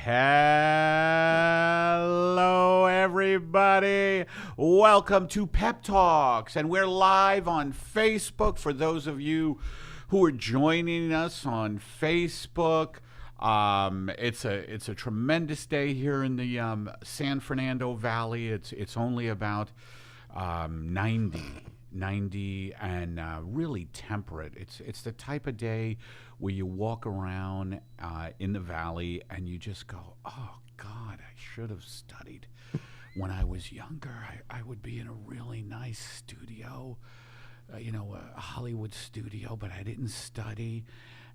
Hello, everybody. Welcome to Pep Talks, and we're live on Facebook. For those of you who are joining us on Facebook, it's a tremendous day here in the San Fernando Valley. It's only about 90 and really temperate. It's the type of day where you walk around in the valley and you just go, oh God, I should have studied when I was younger. I would be in a really nice studio, a Hollywood studio, but I didn't study,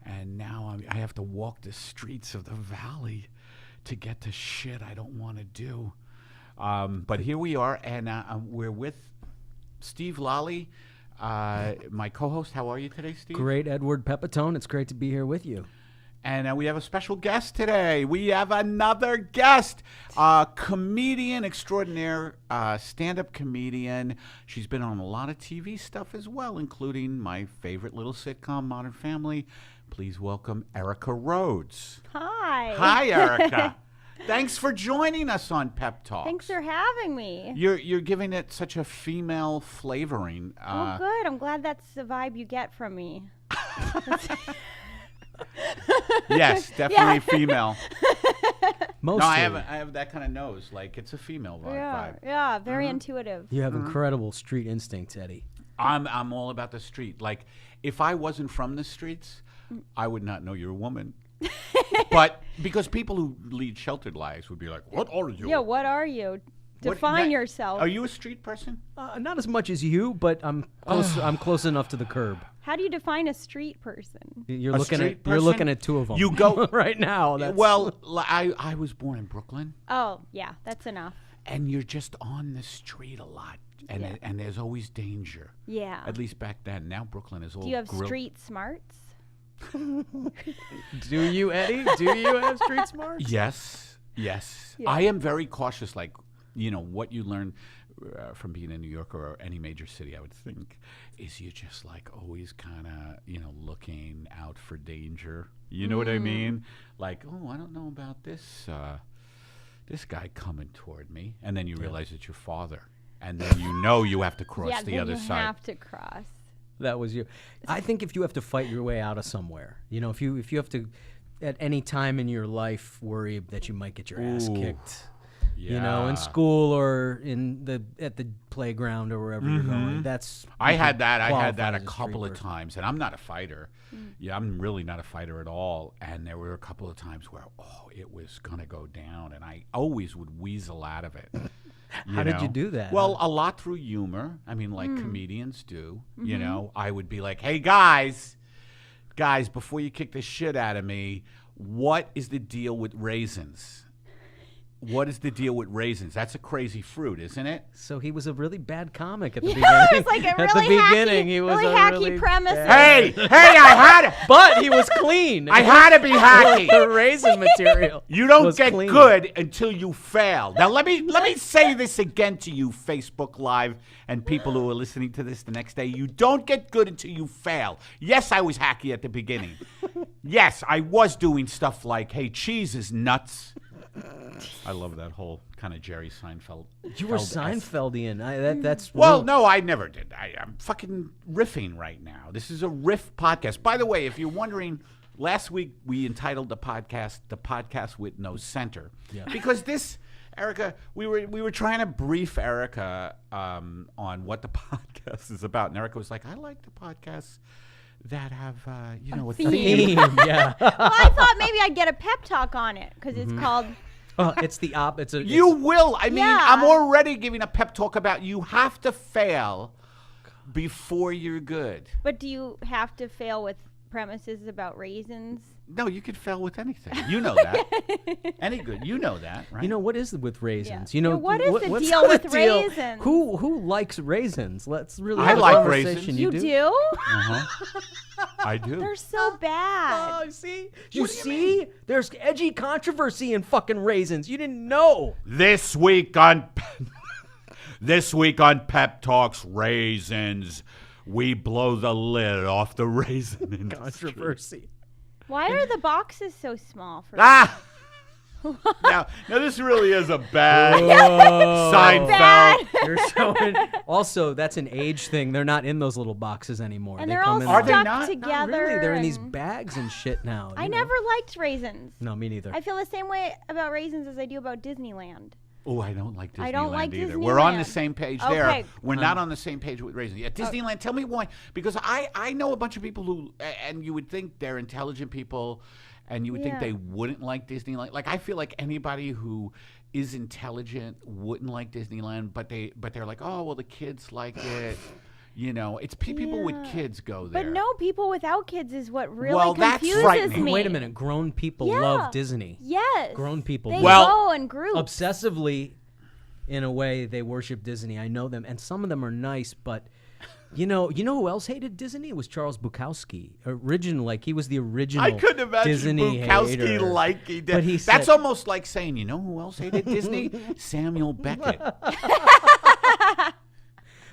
and now I have to walk the streets of the valley to get to shit I don't want to do. But here we are, and we're with Steve Lally, my co-host. How are you today, Steve? Great, Edward Pepitone. It's great to be here with you. And we have a special guest today. We have another guest, comedian extraordinaire, stand-up comedian. She's been on a lot of TV stuff as well, including my favorite little sitcom, Modern Family. Please welcome Erica Rhodes. Hi. Hi, Erica. Thanks for joining us on Pep Talks. Thanks for having me. You're giving it such a female flavoring. Oh, good. I'm glad that's the vibe you get from me. Yes, definitely female. Mostly. No, I have that kind of nose. Like, it's a female vibe. Yeah, very intuitive. You have incredible street instincts, Eddie. I'm all about the street. Like, if I wasn't from the streets, I would not know you're a woman. But because people who lead sheltered lives would be like, what are you? Yeah, what are you? Define yourself. Are you a street person? Not as much as you, but I'm close. I'm close enough to the curb. How do you define a street person? You're looking at two of them. You go right now. Well, I was born in Brooklyn. Oh, yeah, that's enough. And you're just on the street a lot, and and there's always danger. Yeah. At least back then. Now Brooklyn is all. Do you have street smarts? Do you, Eddie? Do you have street smarts? Yes. Yeah. I am very cautious. Like, what you learn from being in New York or any major city, I would think, is you just like always kind of, looking out for danger. You know what I mean? Like, oh, I don't know about this guy coming toward me. And then you realize it's your father. And then you have to cross the other side. Yeah, you have to cross. That was you. I think if you have to fight your way out of somewhere, if you have to, at any time in your life, worry that you might get your ass kicked, in school or at the playground or wherever you're going. I had that a couple of times, and I'm not a fighter. Yeah, I'm really not a fighter at all. And there were a couple of times where it was gonna go down, and I always would weasel out of it. How did you do that? Well, a lot through humor. I mean, like comedians do. I would be like, hey, guys, before you kick the shit out of me, what is the deal with raisins? What is the deal with raisins? That's a crazy fruit, isn't it? So he was a really bad comic at the beginning. It was like a really hacky premise. Hey, I had it. But he was clean. I had to be hacky. The raisin material. You don't get good until you fail. Now let me say this again to you, Facebook Live, and people who are listening to this the next day. You don't get good until you fail. Yes, I was hacky at the beginning. Yes, I was doing stuff like, hey, cheese is nuts. I love that whole kind of Jerry Seinfeld. You were Seinfeldian. That's well, no, I never did. I'm fucking riffing right now. This is a riff podcast. By the way, if you're wondering, last week we entitled the podcast with no center, because this, Erica, we were trying to brief Erica on what the podcast is about, and Erica was like, I like the podcasts that have, a theme. Yeah. Well, I thought maybe I'd get a pep talk on it because it's called. It's the op. You will. I mean, I'm already giving a pep talk about you have to fail before you're good. But do you have to fail with premises about raisins? No, you could fail with anything. You know that. Any good. You know that, right? What is it with raisins? Yeah. What is the deal with raisins? Who likes raisins? Let's really I have like a conversation. Raisins. You do? Uh-huh. I do. They're so bad. Oh, see? You see? There's edgy controversy in fucking raisins. You didn't know. This week on Pep Talks Raisins, we blow the lid off the raisin industry. Controversy. Why are the boxes so small for Now this really is a bad Whoa. Seinfeld. You're showing. Also, that's an age thing. They're not in those little boxes anymore. And they they're come all in Are stuck they like- not? together. Not really. They're in these and- bags and shit now. I you know. never liked raisins. No, me neither. I feel the same way about raisins as I do about Disneyland. Oh, I don't like Disneyland I don't like either. We're on the Disneyland. same page there. Okay. We're not on the same page with raisins. Yeah, Disneyland. Tell me why. Because I know a bunch of people who, and you would think they're intelligent people, and you would think Yeah. they wouldn't like Disneyland. Like I feel like anybody who is intelligent wouldn't like Disneyland, but they're like, oh well, the kids like it. You know, it's people with Yeah. kids go there. But no, people without kids is what really Well, that's confuses frightening. me. Wait a minute. Grown people Yeah. love Disney. Yes. Grown people They Well- go in groups. Obsessively, in a way, they worship Disney. I know them, and some of them are nice, but you know who else hated Disney? It was Charles Bukowski. He was the original. I couldn't imagine Disney Bukowski hater. liking But he That's said- almost like saying, you know who else hated Disney? Samuel Beckett.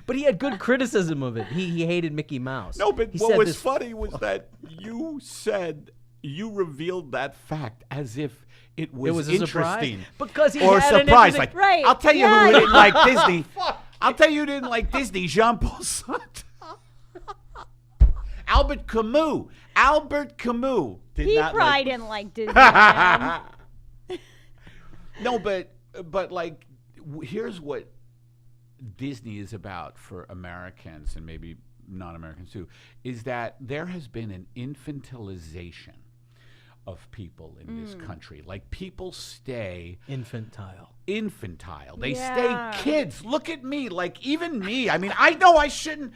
But he had good criticism of it. He hated Mickey Mouse. No, but He what said was this- funny was that you revealed that fact as if it was a surprise? interesting. Because he or had an surprise. interesting- Like, Right, I'll tell you yeah. who didn't like Disney. I'll tell you who didn't like Disney. Jean-Paul Sartre. Albert Camus. Did he not probably like didn't like Disneyland. No, but like, here's what Disney is about for Americans and maybe non-Americans too, is that there has been an infantilization of people in this country. Like people stay infantile. They Yeah. stay kids. Look at me. Like even me. I mean, I know I shouldn't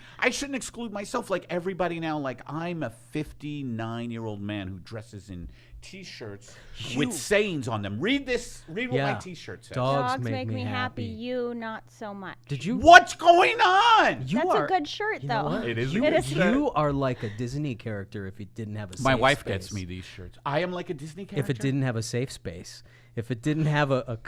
exclude myself. Like everybody now, like I'm a 59-year-old man who dresses in T-shirts with sayings on them. Read what Yeah. my T-shirt says. Dogs make me happy. happy. You not so much. Did you? What's going on? You That's are, a good shirt, you know though. what? It is a You, good shirt. you are like a Disney character if it didn't have a My safe wife space. gets me these shirts. I am like a Disney character. If it didn't have a safe space. If it didn't have a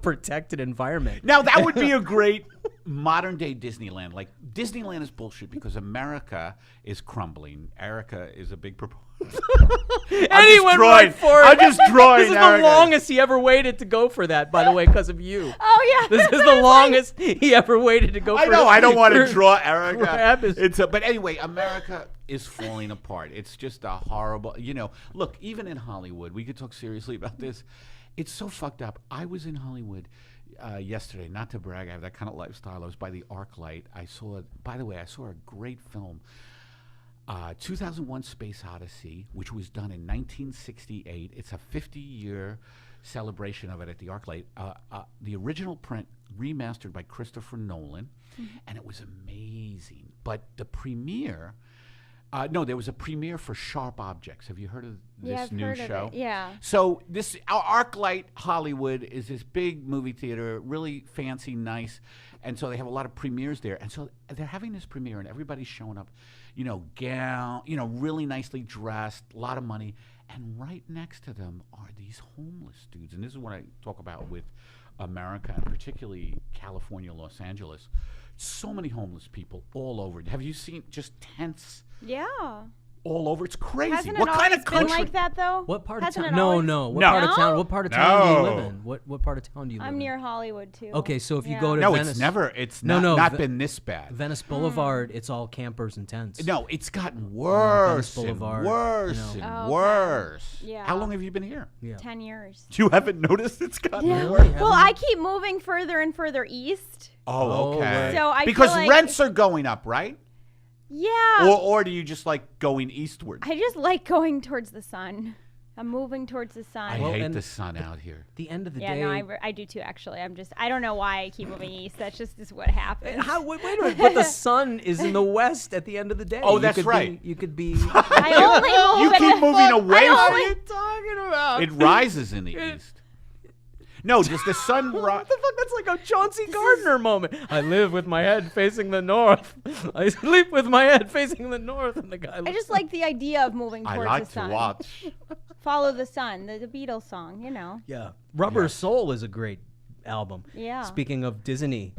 protected environment. Now that would be a great modern day Disneyland. Like Disneyland is bullshit because America is crumbling. Erica is a big proponent. And he went right for it. I'm just drawing. This is the Erica. longest he ever waited to go for that, by the way, because of you. Oh yeah. This is the longest he ever waited to go I for know. it. I don't want to For- draw Erica. grab his- But anyway, America is falling apart. It's just a horrible. Look, even in Hollywood, we could talk seriously about this. It's so fucked up. I was in Hollywood yesterday. Not to brag, I have that kind of lifestyle. I was by the ArcLight. By the way, I saw a great film. 2001 Space Odyssey, which was done in 1968. It's a 50-year celebration of it at the ArcLight. The original print remastered by Christopher Nolan, and it was amazing. But the premiere, there was a premiere for Sharp Objects. Have you heard of this Yeah, I've new heard of show? it, yeah. So this ArcLight Hollywood is this big movie theater, really fancy, nice, and so they have a lot of premieres there. And so they're having this premiere, and everybody's showing up, gown, really nicely dressed, a lot of money, and right next to them are these homeless dudes. And this is what I talk about with America, and particularly California, Los Angeles. So many homeless people all over. Have you seen just tents? Yeah. All over. It's crazy. Hasn't What it kind always of country? been like that though? What part Hasn't of it town? always- No. What No. part of town? No? What part of town do you live No. in? What part of town do you live in? I'm near Hollywood too. Okay, so if you Yeah. go to No, Venice, it's never. It's No, not no, been this bad. Venice Boulevard, it's all campers and tents. No, it's gotten worse Venice and Boulevard, worse you know. and Oh, okay. worse. Yeah. How long have you been here? Yeah. 10 years. You haven't noticed it's gotten Yeah. worse? Yeah. Well, I keep moving further and further east. Oh, okay. right. So I feel because like- rents are going up, right? Yeah. Or do you just like going eastward? I just like going towards the sun. I'm moving towards the sun. I Well, hate and- the sun out here. The end of the yeah, day. no, I do too, actually. I don't know why I keep moving east. That's just is what happens. Wait a minute, but the sun is in the west at the end of the day. Oh, You that's could right. You could be. I only move You in keep the moving away I from only- it. talking about? It rises in the east. No, does the sun What rise? the fuck? That's like a Chauncey Gardner moment. I live with my head facing the north. I sleep with my head facing the north, and the guy. I just like the idea of moving I towards like the to sun. watch. Follow the sun, the Beatles song, Yeah, Rubber Yes. Soul is a great album. Yeah. Speaking of Disney,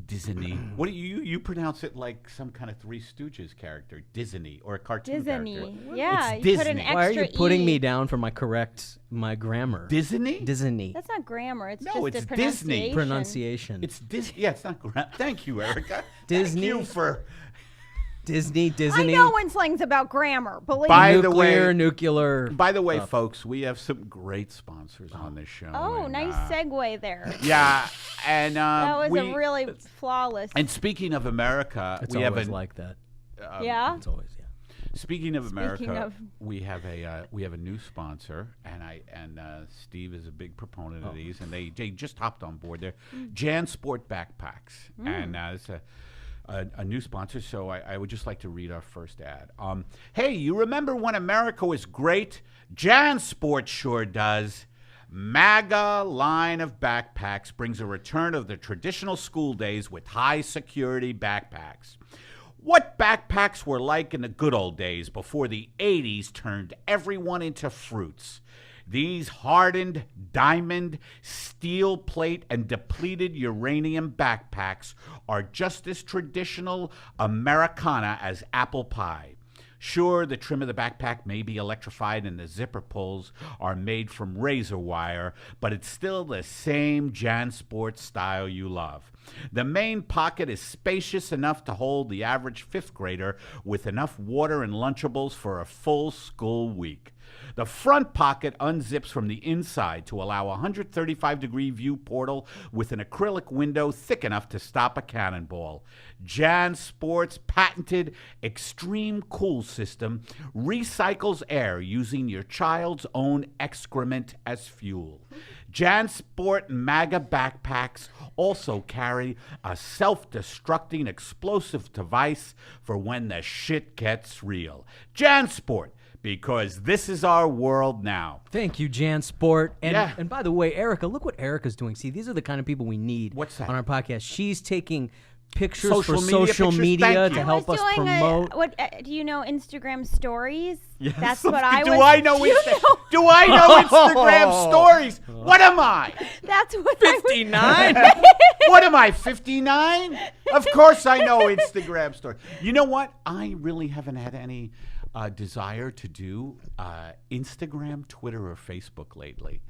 Disney. What do you pronounce it like some kind of Three Stooges character? Disney or a cartoon character? Yeah, It's you put an Disney. extra Why are you putting E. me down for my grammar? Disney? Disney. That's not grammar. It's No, just it's a Disney. pronunciation. Pronunciation. It's Disney. Yeah, it's not. Thank you, Erica. Disney. Thank you for. Disney. I know when slang's about grammar. Believe By me. the way- nuclear. By the way, folks, we have some great sponsors on this show. Oh, and, nice segue there. Yeah, and That was we, a really flawless. And speaking of America, It's we have always a. like that. Yeah. It's always Speaking of America, Speaking of- we have a new sponsor, and Steve is a big proponent of these, and they just hopped on board. They're JanSport backpacks, and it's a new sponsor. So I would just like to read our first ad. Hey, you remember when America was great? JanSport sure does. MAGA line of backpacks brings a return of the traditional school days with high security backpacks. What backpacks were like in the good old days before the 80s turned everyone into fruits. These hardened diamond, steel plate, and depleted uranium backpacks are just as traditional Americana as apple pie. Sure, the trim of the backpack may be electrified and the zipper pulls are made from razor wire, but it's still the same JanSport style you love. The main pocket is spacious enough to hold the average fifth grader with enough water and Lunchables for a full school week. The front pocket unzips from the inside to allow a 135-degree view portal with an acrylic window thick enough to stop a cannonball. JanSport's patented Extreme Cool system recycles air using your child's own excrement as fuel. JanSport MAGA backpacks also carry a self-destructing explosive device for when the shit gets real. JanSport, because this is our world now. Thank you, JanSport. And, Yeah. and by the way, Erica, look what Erica's doing. See, these are the kind of people we need What's that? on our podcast. She's taking pictures Social for media social pictures? media Thank to you. help us promote. Do you know Instagram stories? Yes. That's what I Do was. I know you Insta- Do I know Instagram stories? What am I? That's what I was. 59? What am I, 59? Of course I know Instagram stories. You know what? I really haven't had any desire to do Instagram, Twitter, or Facebook lately.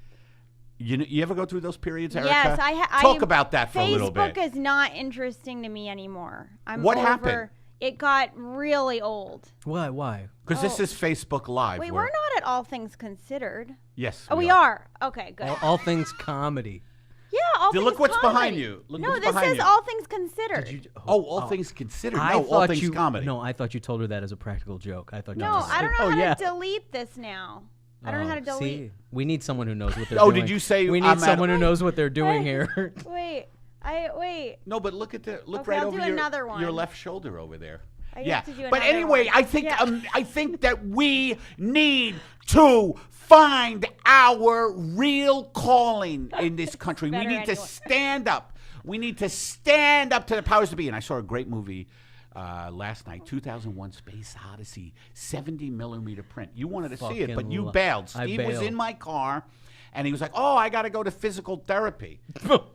You ever go through those periods, Erica? Yes, I Talk about that for a little bit. Facebook is not interesting to me anymore. What happened? It got really old. Why? Because this is Facebook Live. Wait, where- we're not at All Things Considered. Yes. Oh, we are. Okay, good. All things comedy. Yeah, All Dude, Things look what's Comedy. behind you. Look no, what's this behind says you. All Things Considered. All things considered. I No, all thought things you, comedy. No, I thought you told her that as a practical joke. I thought you No, just I don't know oh, how yeah. to delete this now. I don't know how to delete. See, we need someone who knows what they're Oh, doing. did you say we I'm need at- someone who knows what they're doing here? Wait. No, but look at the Okay, right I'll over do another one. your left shoulder over there. I Yeah, have to do but another anyway, one. I think Yeah. I think that we need to find our real calling in this country. We Better need to anyway. stand up. We need to stand up to the powers that be. And I saw a great movie last night, 2001: Space Odyssey, 70mm print. You wanted to see it, but you bailed. I Steve was bailed. in my car. And he was like, "Oh, I got to go to physical therapy."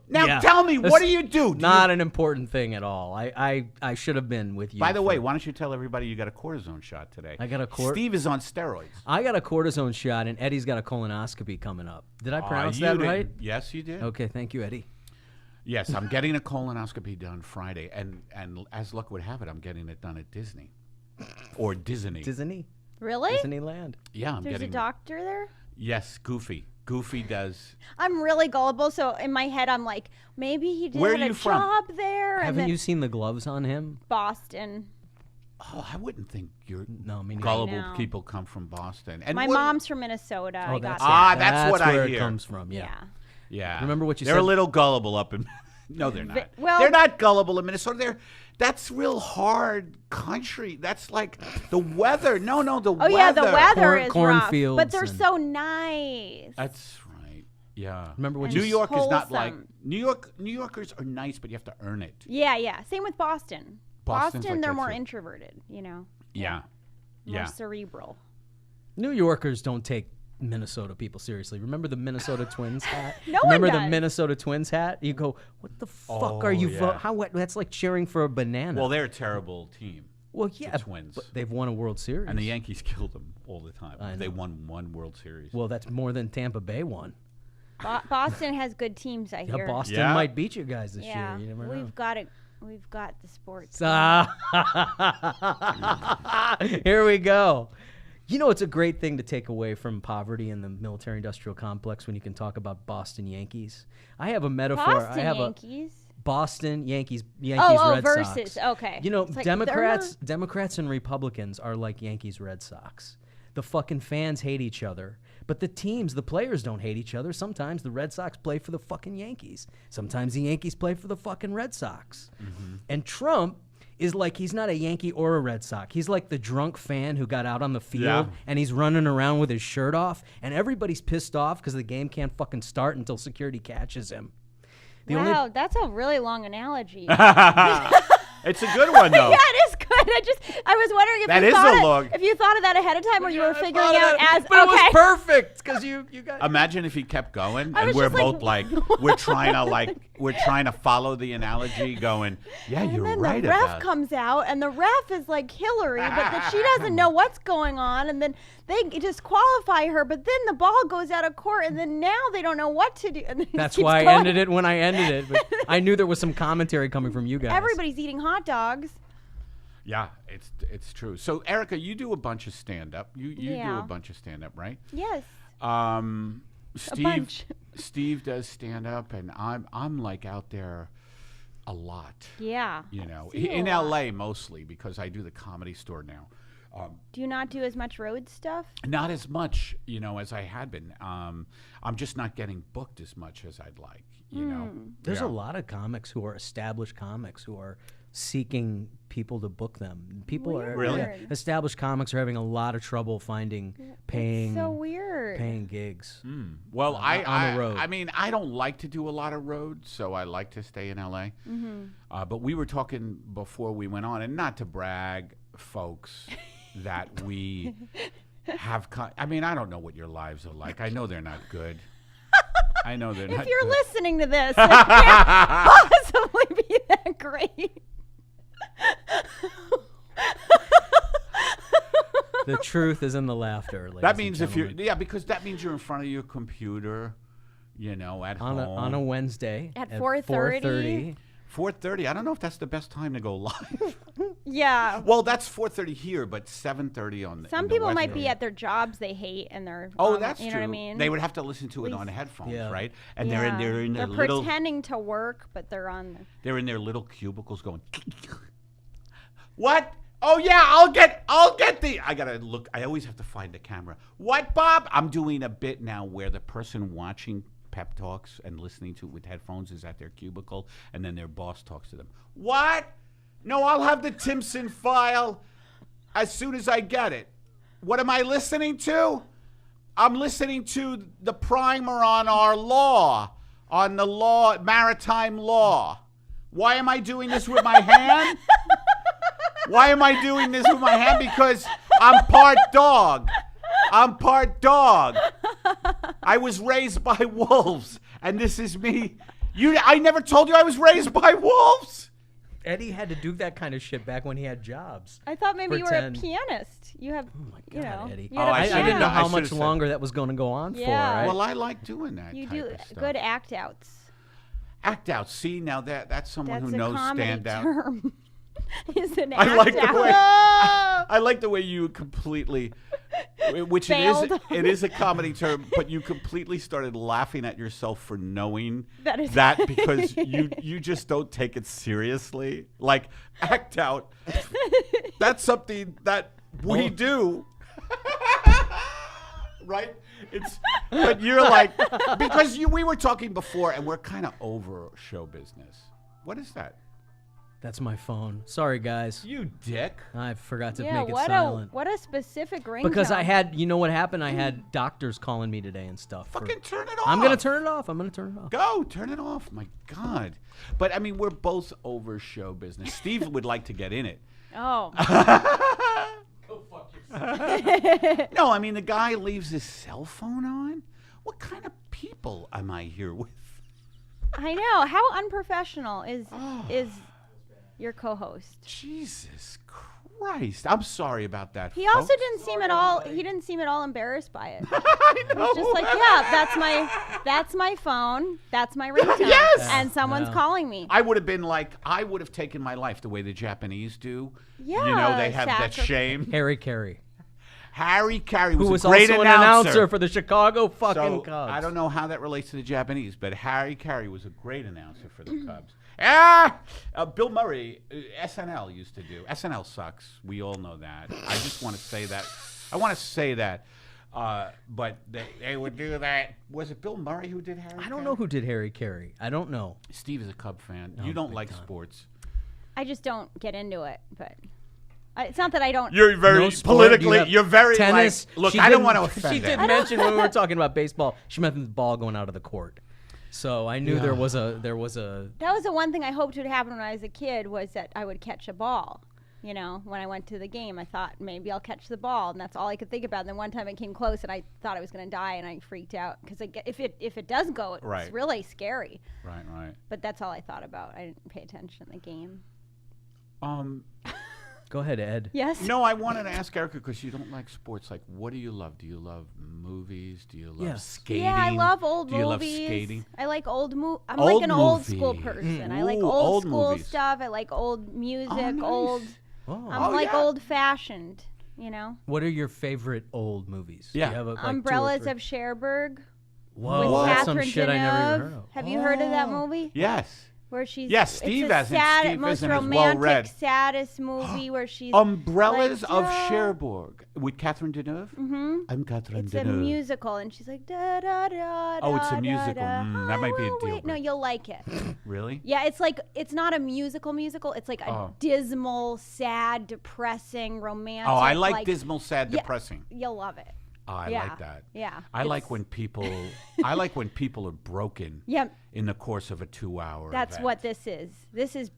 Now, Yeah. tell me, That's what do you do? Not an important thing at all. I should have been with you. By the way, for- why don't you tell everybody you got a cortisone shot today? I got a Steve is on steroids. I got a cortisone shot, and Eddie's got a colonoscopy coming up. Did I pronounce You that did. right? Yes, you did. Okay, thank you, Eddie. Yes, I'm getting a colonoscopy done Friday, and as luck would have it, I'm getting it done at Disney or Disney. Disney? Really? Disneyland. Yeah, I'm There's a getting. doctor there? Yes, Goofy. Goofy does. I'm really gullible, so in my head I'm like, maybe he did Where are have you a from? job there. and Haven't then you seen the gloves on him? Boston. Oh, I wouldn't think your No, me neither. gullible know. people come from Boston. And My what- mom's from Minnesota. I got that's that. Ah, that's what I where hear. it comes from. Yeah. Yeah. Yeah. Remember what you They're said? a little gullible up in. No, they're not. well- they're not gullible in Minnesota. That's real hard country. That's like the weather. No, the weather. Oh yeah, the weather is rough, cornfields but they're and- so nice. That's right. Yeah. Remember what And you New York is not like wholesome. New York. New Yorkers are nice, but you have to earn it. Yeah. Same with Boston. Boston's like they're that more too. introverted, you know. Yeah. More Yeah. cerebral. New Yorkers don't take Minnesota people seriously. Remember the Minnesota Twins hat? No one Remember the does. Minnesota Twins hat? You go, what the fuck are you? yeah. That's like cheering for a banana. Well, they're a terrible team. Well, yeah, Twins. but they've won a World Series. And the Yankees kill them all the time. I They know. won one World Series. Well, that's more than Tampa Bay won. Boston has good teams, I Yeah, hear. Boston Yeah. might beat you guys this Yeah, year. You never know. we've got it. We've got the sports. Here we go. You know, it's a great thing to take away from poverty in the military-industrial complex when you can talk about Boston Yankees. I have a metaphor. Boston I have Yankees. Boston Yankees Oh, Red versus. Sox. Okay. You know, It's like, Democrats and Republicans are like Yankees Red Sox. The fucking fans hate each other, but the teams, the players don't hate each other. Sometimes the Red Sox play for the fucking Yankees. Sometimes the Yankees play for the fucking Red Sox. Mm-hmm. And Trump is like, he's not a Yankee or a Red Sox. He's like the drunk fan who got out on the field Yeah. and he's running around with his shirt off, and everybody's pissed off because the game can't fucking start until security catches him. Wow, that's a really long analogy. It's a good one, though. Yeah, it is good. I was wondering if That you is thought a it- log. if you thought of that ahead of time, or you were figuring out as but okay. it was perfect because you got. Imagine if he kept going, and was we're just like, both like, we're trying to follow the analogy, going, yeah, And you're then right the ref about it. comes out, and the ref is like Hillary, but that she doesn't know what's going on, and then they disqualify her, but then the ball goes out of court, and then now they don't know what to do. And then it That's keeps why I going. ended it when I ended it. But I knew there was some commentary coming from you guys. Everybody's eating hot dogs. Yeah, it's true. So, Erica, you do a bunch of stand-up. You do Yeah. a bunch of stand-up, right? Yes. Steve does stand-up, and I'm like out there a lot. Yeah. You know, See you in a lot. LA mostly, because I do the Comedy Store now. Do you not do as much road stuff? Not as much, you know, as I had been. I'm just not getting booked as much as I'd like, you know. There's Yeah. a lot of comics who are established comics who are seeking people to book them. People are Really? yeah, established comics are having a lot of trouble finding paying So weird. paying gigs. Well, on the road. I mean, I don't like to do a lot of road, so I like to stay in LA. But we were talking before we went on, and not to brag, folks, that we have. I mean, I don't know what your lives are like. I know they're not good. I know they're not. If you're good. listening to this, it can't possibly be that great. The truth is in the laughter. Ladies That means and if you're, gentlemen. yeah, because that means you're in front of your computer, you know, at on home. on a Wednesday At 4:30. 4:30. I don't know if that's the best time to go live. Yeah. Well, that's 4:30 here, but 7:30 on the. Some in the people West might be Coast. at their jobs they hate, and they're Oh, on- that's you true. know what I mean. They would have to listen to it Least- on headphones, Yeah. right? And Yeah. they're in their They're little pretending to work, but they're on. they're in their little cubicles going. What? Oh yeah, I'll get the. I gotta look. I always have to find the camera. What, Bob? I'm doing a bit now where the person watching pep talks and listening to it with headphones is at their cubicle, and then their boss talks to them. What? No, I'll have the Timpson file as soon as I get it. What am I listening to? I'm listening to the primer on our law, on the law, maritime law. Why am I doing this with my hand? Why am I doing this with my hand? Because I'm part dog. I'm part dog. I was raised by wolves, and this is me. I never told you I was raised by wolves. Eddie had to do that kind of shit back when he had jobs. I thought maybe you were a Pretend. pianist. You have. Oh my God, you know, Eddie! you had a I I should've didn't know known. how I much should've said- longer that was going to go on Yeah. for. Right? Well, I like doing that. You type do of stuff. good act outs. Act out. See, now that's someone That's who a knows comedy stand out. term. Is an I act like the out. way. Oh! I like the way you completely, which Failed. it is a comedy term, but you completely started laughing at yourself for knowing That is- that because you just don't take it seriously. Like act out. That's something that we do. Right? But you're like, because we were talking before and we're kind of over show business. What is that? That's my phone. Sorry, guys. You dick. I forgot to Yeah, make it what silent. a specific ringtone. Because I had, you know what happened? I had doctors calling me today and stuff. Fucking turn it off. I'm gonna turn it off. Go, turn it off. My God. But I mean, we're both over show business. Steve would like to get in it. Oh. Go fuck No, I mean, the guy leaves his cell phone on. What kind of people am I here with? I know. How unprofessional is your co-host? Jesus Christ! I'm sorry about that. He also folks. didn't seem at all. He didn't seem at all embarrassed by it. I know. He's just like, yeah, that's my phone. That's my ringtone. Yes! And someone's calling me. I would have been like, I would have taken my life the way the Japanese do. Yeah. You know, they have that shame. Harry Carey, Harry Carey who was was a great also an announcer for the Chicago fucking So, Cubs. I don't know how that relates to the Japanese, but Harry Carey was a great announcer for the Cubs. Bill Murray, SNL used to do. SNL sucks. We all know that. I just want to say that. I want to say that. But they would do that. Was it Bill Murray who did Harry Carey? I don't know who did Harry Carey. I don't know. Steve is a Cub fan. You don't like sports. I just don't get into it, but it's not that I don't. You're very No sport. politically. You have You're very tennis. like. Look, She I don't didn't- want to offend She did them. mention when we were talking about baseball, she meant the ball going out of the court. So I knew there was a. That was the one thing I hoped would happen when I was a kid, was that I would catch a ball. You know, when I went to the game, I thought maybe I'll catch the ball, and that's all I could think about. And then one time it came close, and I thought I was going to die, and I freaked out because if it does go, it's Right. really scary. Right. But that's all I thought about. I didn't pay attention in the game. Go ahead, Ed. Yes. No, I wanted to ask Erica because you don't like sports. Like, what do you love? Do you love movies? Do you love Yes. skating? Yeah, I love old do you movies. love skating? I like old I'm Old like an old school movies. person. I like Ooh, old old school movies. stuff. I like old music. Nice. Old. Oh. I'm like old fashioned. You know. What are your favorite old movies? Yeah. Do you have like 2 or Umbrellas 3? of Cherbourg Whoa, with that's some Catherine shit I never even Deneuve. heard of. Have you heard of that movie? Yes. Where she's Yes, it's Steve the hasn't. Steve most isn't as romantic, well-read. saddest movie where she's Umbrellas like, of "Da." Cherbourg with Catherine Deneuve. Mm-hmm. I'm Catherine It's Deneuve. a musical, and she's like da da da. Oh, it's a da, musical. da, That might be a I will deal wait. No, breaker. you'll like it. Really? Yeah, it's like it's not a musical. It's like a dismal, sad, depressing, romantic. Oh, I like dismal, sad, Yeah. depressing. You'll love it. Oh, I Yeah. like that. Yeah. I like when people. I like when people are broken. Yeah, In the course of a 2-hour. that's event. what this is. This is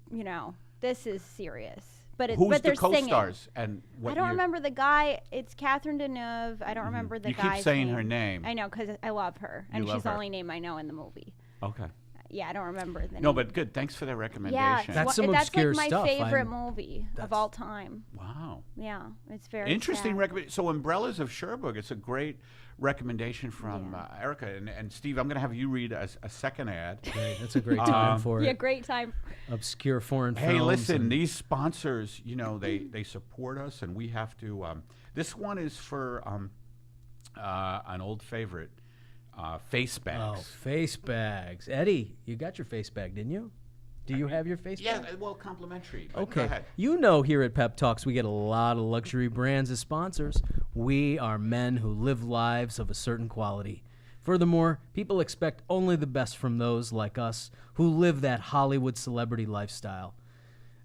this is serious. But it's Who's but the they're singing. co-stars and what I don't year? remember the guy. It's Catherine Deneuve. I don't remember the You guy's keep saying name. her name. I know because I love her, and You love she's the her. only name I know in the movie. Okay. Yeah, I don't remember the name. No, but good. Thanks for that yeah, recommendation. That's some that's obscure like my stuff. favorite movie of that's- all time. Wow. Yeah, it's very Interesting sad. recommendation. So, Umbrellas of Cherbourg. It's a great recommendation from Erica. And Steve, I'm going to have you read a second ad. Great. That's a great time for Yeah, it. great time. Obscure foreign Hey, films. listen, and- these sponsors, they support us, and we have to. This one is for an old favorite, FaceBags. Oh, FaceBags. Eddie, you got your face bag, didn't you? Do you have your face Yeah, bag? well, complimentary. But Okay. Go ahead. You know, here at Pep Talks, we get a lot of luxury brands as sponsors. We are men who live lives of a certain quality. Furthermore, people expect only the best from those like us who live that Hollywood celebrity lifestyle.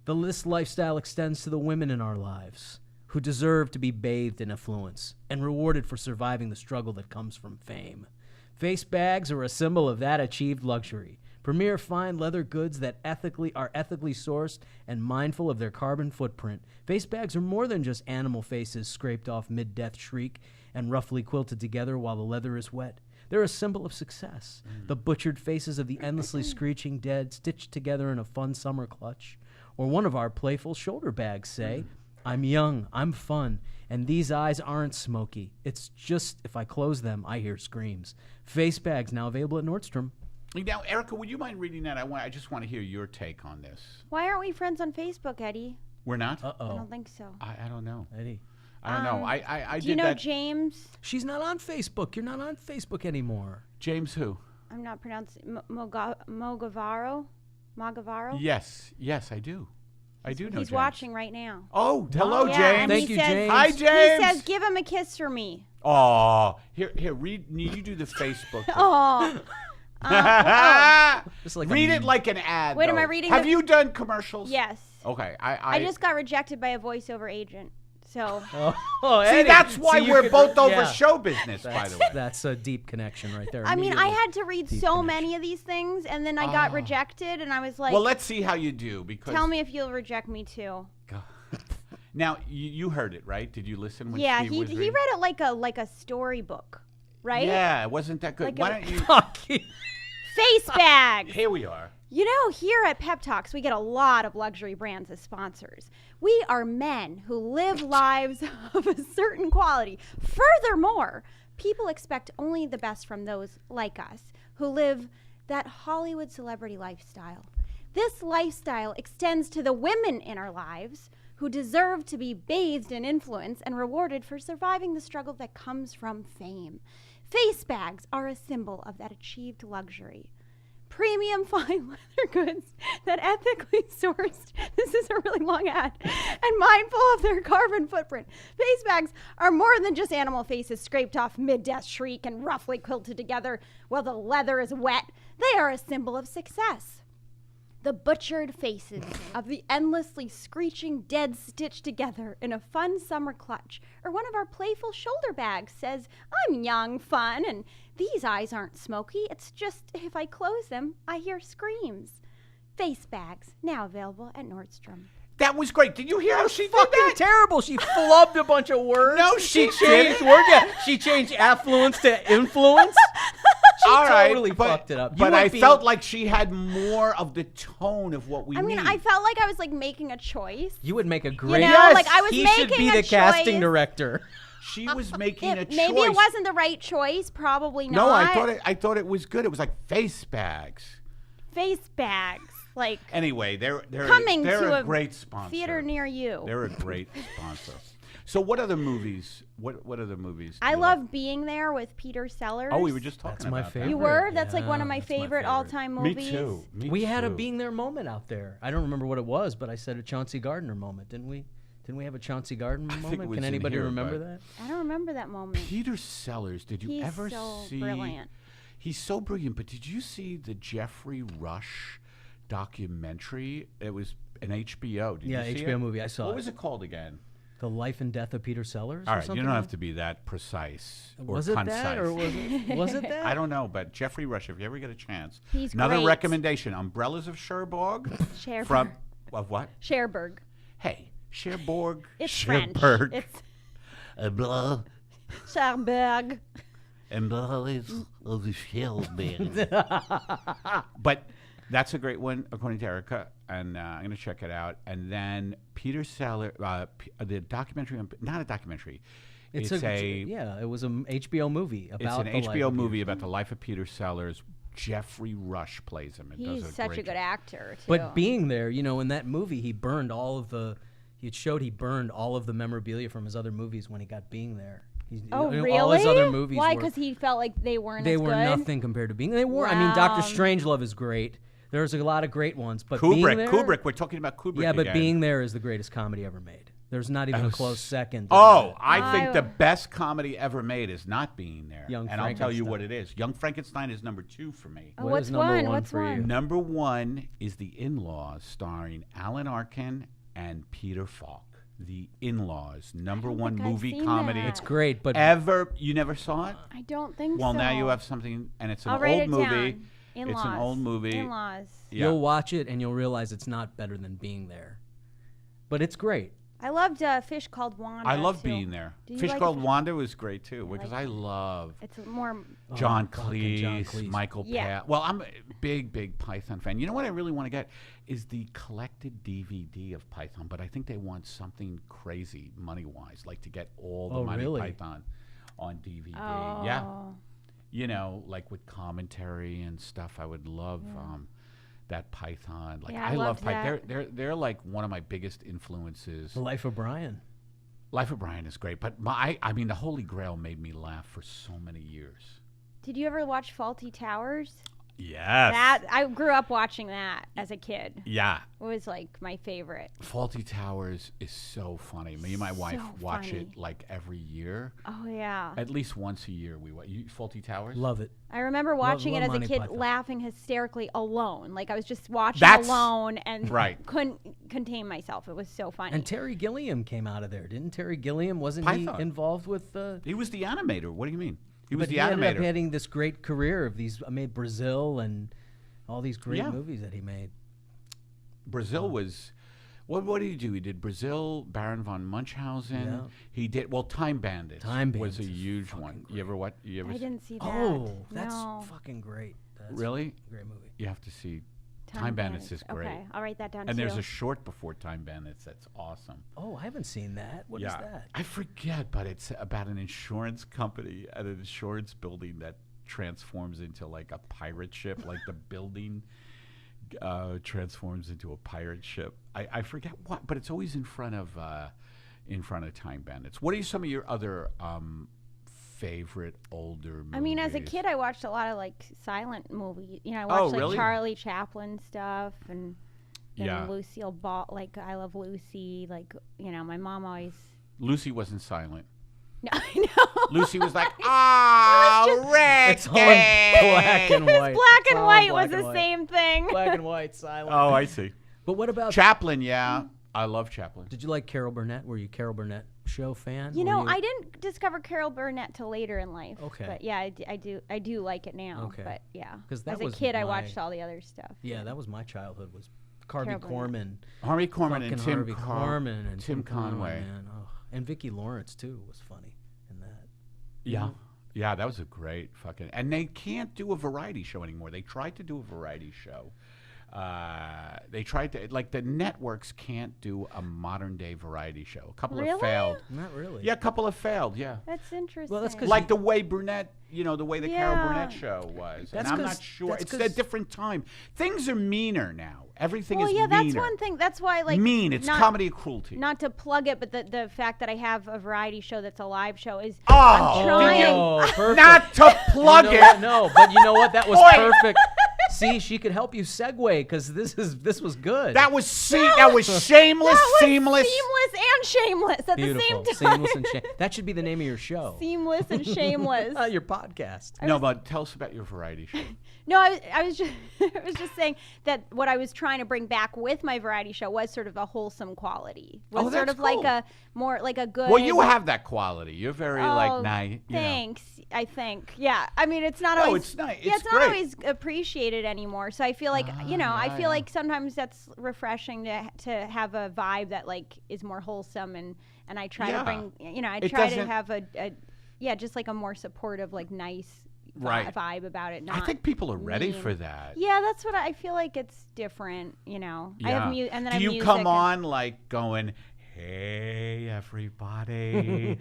This lifestyle extends to the women in our lives who deserve to be bathed in affluence and rewarded for surviving the struggle that comes from fame. Face bags are a symbol of that achieved luxury. Premier fine leather goods that are ethically sourced and mindful of their carbon footprint. Face bags are more than just animal faces scraped off mid-death shriek and roughly quilted together while the leather is wet. They're a symbol of success. The butchered faces of the endlessly screeching dead stitched together in a fun summer clutch. Or one of our playful shoulder bags say, I'm young, I'm fun, and these eyes aren't smoky. It's just if I close them, I hear screams. Face bags now available at Nordstrom. Now, Erica, would you mind reading that? I just want to hear your take on this. Why aren't we friends on Facebook, Eddie? We're not? I Uh-oh. don't think so. I don't know. Eddie. I don't know. I Do you did know that. James? She's not on Facebook. You're not on Facebook anymore. James who? I'm not pronouncing Mogavaro. Mogavaro. Yes, I do. I do know He's James. watching right now. Oh, hello, Yeah, James. and Thank he you, says- James. Hi, He James. says, "Give him a kiss for me." Oh, here, read. You do the Facebook. thing. Oh. Just like Read a- it like an ad. Wait, am though. I reading Have the- you done commercials? Yes. Okay, I just got rejected by a voiceover agent. So Oh, see. Eddie. That's why See, you we're could- both over yeah. show business, by the way. That's a deep connection right there. I mean, I Immediately. had to read Deep so connection. many of these things, and then I got rejected, and I was like, Well, let's see how you do because "Tell me if you'll reject me too." Now you heard it, right? Did you listen when Yeah, Steve he was read reading? it like a storybook, right? Yeah, it wasn't that good. Like Why a- don't you? FaceBags. Here we are. You know, here at Pep Talks, we get a lot of luxury brands as sponsors. We are men who live lives of a certain quality. Furthermore, people expect only the best from those like us who live that Hollywood celebrity lifestyle. This lifestyle extends to the women in our lives who deserve to be bathed in influence and rewarded for surviving the struggle that comes from fame. Face bags are a symbol of that achieved luxury. Premium fine leather goods that ethically sourced, this is a really long ad, and mindful of their carbon footprint. Face bags are more than just animal faces scraped off mid-death shriek and roughly quilted together while the leather is wet. They are a symbol of success. The butchered faces of the endlessly screeching dead stitched together in a fun summer clutch. Or one of our playful shoulder bags says, I'm young, fun, and these eyes aren't smoky. It's just if I close them, I hear screams. Face bags, now available at Nordstrom. That was great. Did you hear how she did Fucking that? terrible. She flubbed a bunch of words. No, she she changed didn't. words. Yeah, she changed affluence to influence. She All right, totally but, fucked it up. But You I would be- felt like she had more of the tone of what we I mean, need. I felt like I was like making a choice. You would make a great. know, Yes. like I was he making should be a the casting choice. director. She was making a choice. Maybe it wasn't the right choice. Probably not. No, I thought it was good. It was like face bags. Face bags, like Anyway, they're coming they're to a great sponsor. theater near you. They're a great sponsor. So what other movies? What other movies? do I you love like? Being There with Peter Sellers. Oh, we were just talking That's about my that. favorite. You were? That's like one Yeah, of my that's my favorite favorite. all-time Me movies. too. Me We had a too. being there moment out there. I don't remember what it was, but I said a Chauncey Gardner moment, didn't we? Didn't we have a Chauncey Gardner think it moment? was Can in anybody here, remember but- that? I don't remember that moment. Peter Sellers. Did you He's ever so see? brilliant. He's so brilliant. But did you see the Jeffrey Rush documentary? It was an HBO. Did Yeah, you see HBO it? movie. I saw What it. was it called again? The Life and Death of Peter Sellers. All or right, you something don't like have to be that precise or Was it concise. that or was it? Was it that? I don't know, but Jeffrey Rush, if you ever get a chance, He's another great. recommendation: Umbrellas of Cherbourg. Cherbourg. From of what? Cherbourg. Hey, Cherbourg. It's Cherbourg. French. It's Umbrellas Cherbourg. of the Cherbourg. But that's a great one, according to Erica, and I'm going to check it out. And then Peter Sellers, the documentary, not a documentary. It's a yeah. It was an HBO movie It's about an the life HBO of movie Peter. about the life of Peter Sellers. Jeffrey Rush plays him. And He's does a such great a good job. actor, too. But being there, you know, in that movie, he burned all of the. It showed he burned all of the memorabilia from his other movies when he got being there. Oh, really? All his other movies Why? were Because he felt like they weren't they as were good? nothing compared to being. They were. I mean, Doctor Wow. Strangelove is great. There's a lot of great ones, but being Kubrick. there, Kubrick. We're talking about Kubrick. Yeah, but again. Being There is the greatest comedy ever made. There's not even a close second. to Oh, that. I think I- the best comedy ever made is not Being There. Young and I'll tell you Frankenstein. what it is. Young Frankenstein is number 2 for me. Oh, What what's is number one? one What's for you? one? Number 1 is The In-Laws, starring Alan Arkin and Peter Falk. The In-Laws, number don't 1 think I've movie seen comedy that. It's great, but ever. You never saw it? I don't think Well, so. now you have something, and it's an I'll write old it movie. down. In-laws. It's an old movie. In-laws. Yeah. you'll watch it and you'll realize it's not better than Being There. But it's great. I loved Fish Called Wanda. I love too. Being There. Do you Fish like Called Fish- Wanda was great too, because like I love It's more. John fucking John Cleese, Cleese. Michael Yeah. Pat. Well, I'm a big Python fan. You know what I really want to get is the collected DVD of Python, but I think they want something crazy money-wise, like to get all the Oh, Monty really? Python on DVD. Oh. Yeah. You know, like with commentary and stuff. I would love that Python. Like Yeah, I I love loved Python. that. They're like one of my biggest influences. The Life of Brian. Life of Brian is great, but I mean, the Holy Grail made me laugh for so many years. Did you ever watch Faulty Towers? Yes. That I grew up watching that as a kid. Yeah. It was like my favorite. Faulty Towers is so funny. Me and my wife So watch funny. it like every year. Oh yeah. At least once a year we watch. Faulty Towers? Love it. I remember watching love it as a Monty kid, Python. laughing hysterically alone. Like I was just watching That's- alone and right. couldn't contain myself. It was so funny. And Terry Gilliam came out of there, didn't Terry Gilliam? Wasn't Python. he involved with? He was the animator. What do you mean? He was But the he ended up animator. having this great career of these. Made Brazil and all these great Yeah. movies that he made. Brazil was What did he do? He did Brazil, Baron von Munchausen. Yeah. He did Time Bandits. Time was a Bandits is huge fucking one. great. You ever what? You ever I didn't see that. Oh, that's No. fucking great. That's Really? a great movie. You have to see. Time Bandits is great. Okay, I'll write that down And too. there's a short before Time Bandits that's awesome. Oh, I haven't seen that. What is that? I forget, but it's about an insurance company at an insurance building that transforms into like a pirate ship, like the building transforms into a pirate ship. I forget what, but it's always in front of Time Bandits. What are some of your other favorite older movies? I mean, as a kid, I watched a lot of like silent movies. You know, I watched really? like Charlie Chaplin stuff and Yeah. Lucille Ball, like I Love Lucy. Like, you know, my mom always. Lucy wasn't silent. No, I know. Lucy was like, "Ah, Rick." It's on black and white. Black It's and on white black was and the white. same thing. Black and white, silent. Oh, I see. But what about Chaplin? Yeah, I love Chaplin. Did you like Carol Burnett? Were you a Carol Burnett show fan? You Were know, I didn't discover Carol Burnett till later in life. Okay. But yeah, I do like it now. Okay. But yeah, 'Cause that as a was kid, I my- watched all the other stuff. Yeah, that was my childhood. Was Harvey Carol Korman, Harvey Korman and fucking Tim Harvey Korman and Tim Conway. man. Oh. And Vicki Lawrence too was funny in that. Yeah. Yeah, that was a great fucking. And they can't do a variety show anymore. They tried to do a variety show. They tried to, like, the networks can't do a modern day variety show. A couple have Really? failed. Not really. Yeah, a couple have failed. Yeah. That's interesting. Well, that's 'cause Like the way Burnett, the way the Carol Yeah. Burnett show was. That's And I'm 'cause- not sure. that's It's a 'cause- different time. Things are meaner now. Everything well, is yeah, meaner. that's one thing. That's why, like, mean. It's not, comedy cruelty. Not to plug it, but the fact that I have a variety show that's a live show is Oh, I'm trying. Oh, perfect. Not to plug You know it. what? No, but you know what? That was Boy. perfect. See, she could help you segue because this was good. That was that was shameless, That was seamless. seamless and shameless at beautiful. the same time. Seamless and that should be the name of your show. Seamless and shameless. Your podcast. No, but tell us about your variety show. No, I was just I was just saying that what I was trying to bring back with my variety show was sort of a wholesome quality. Was sort that's of like cool. a more like a good. Well, you have that quality. You're very like nice. Thanks. I think. Yeah. I mean, it's not No, always. it's nice. Yeah, It's it's not great. always appreciated anymore. So I feel like I feel like sometimes that's refreshing to have a vibe that like is more wholesome and I try Yeah. to bring I It try to doesn't- have a just like a more supportive like nice Right. vibe about it. I Not think people are ready mean. for that. Yeah, that's what I feel like. It's different, I have and then I Do have you music come and- on like going, "Hey everybody,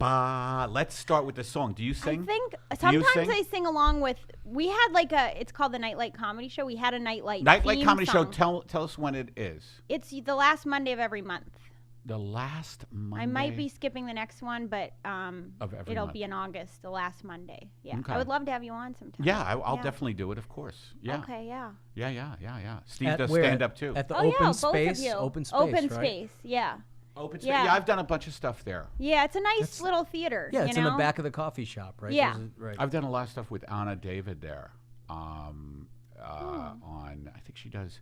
let's start with the song." Do you sing? I think Do you sometimes sing? I sing along with. We had like it's called the Nightlight Comedy Show. We had a Nightlight Nightlight theme comedy song. show. Tell us when it is. It's the last Monday of every month. The last Monday. I might be skipping the next one, but Of every it'll month. be in August, the last Monday. Yeah, Okay. I would love to have you on sometime. Yeah, I'll Yeah. definitely do it. Of course. Yeah. Okay, yeah. Yeah. Steve At does where? stand up too. At the Oh open yeah, space. both of you. Open space. Open right? space. Yeah. Open space. yeah. Yeah, I've done a bunch of stuff there. Yeah, it's a nice That's- little theater. Yeah, you it's in the know? back of the coffee shop, right? Yeah. Right. I've done a lot of stuff with Anna David there. On I think she does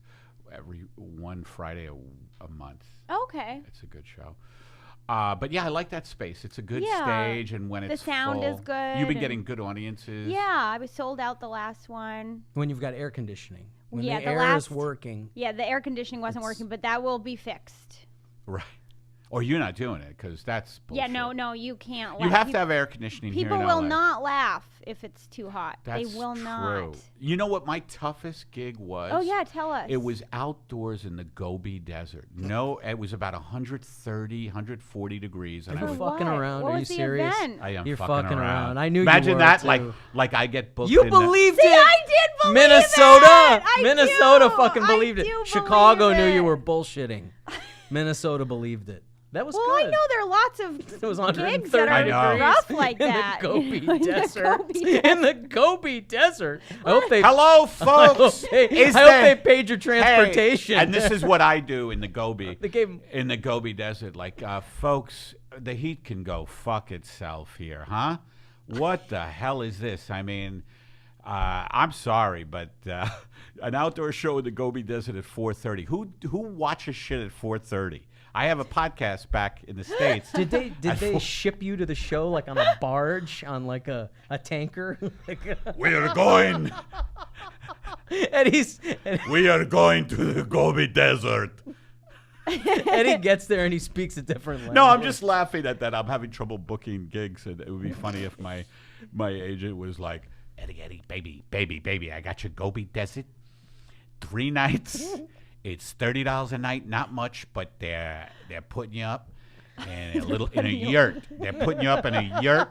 every one Friday a month. Okay. It's a good show. But yeah, I like that space. It's a good Yeah. stage, and when The it's sound full, is good You've been and- getting good audiences. Yeah, I was sold out the last one. When you've got air conditioning. When Yeah, the the air last- is working. Yeah, the air conditioning wasn't working, but that will be fixed. Right. Or you're not doing it because that's bullshit. Yeah, no, you can't. You laugh. have to have air conditioning here People in will LA. not laugh if it's too hot. That's they will true. not. You know what my toughest gig was? Oh yeah, tell us. It was outdoors in the Gobi Desert. No, it was about 130, 140 degrees. And Are I you was, fucking what? around? What Are you was the serious? event? I am You're fucking around. I knew Imagine you were that, too. like I get booked You in believed See, it. I did believe Minnesota. it. I Minnesota do. fucking I believed it. do Chicago believe knew it. you were bullshitting. Minnesota believed it. That was Well, good. I know there are lots of It was gigs that 130 are I know. degrees rough like in that. the Gobi In the Desert. Gobi In the Gobi Desert. I hope they. Hello, folks. I Is hope there- they paid your transportation. Hey, and this is what I do in the Gobi. They gave 'em- in the Gobi Desert. Like, folks, the heat can go fuck itself here, huh? What the hell is this? I mean, I'm sorry, but an outdoor show in the Gobi Desert at 4:30. Who watches shit at 4:30? I have a podcast back in the States. Did they ship you to the show like on a barge on like a tanker? We are going. and We are going to the Gobi Desert. Eddie gets there and he speaks a different language. No, I'm just laughing at that. I'm having trouble booking gigs, and it would be funny if my agent was like, Eddie, baby, I got your Gobi Desert. 3 nights. It's $30 a night, not much, but they're putting you up in a yurt. They're putting you up in a yurt.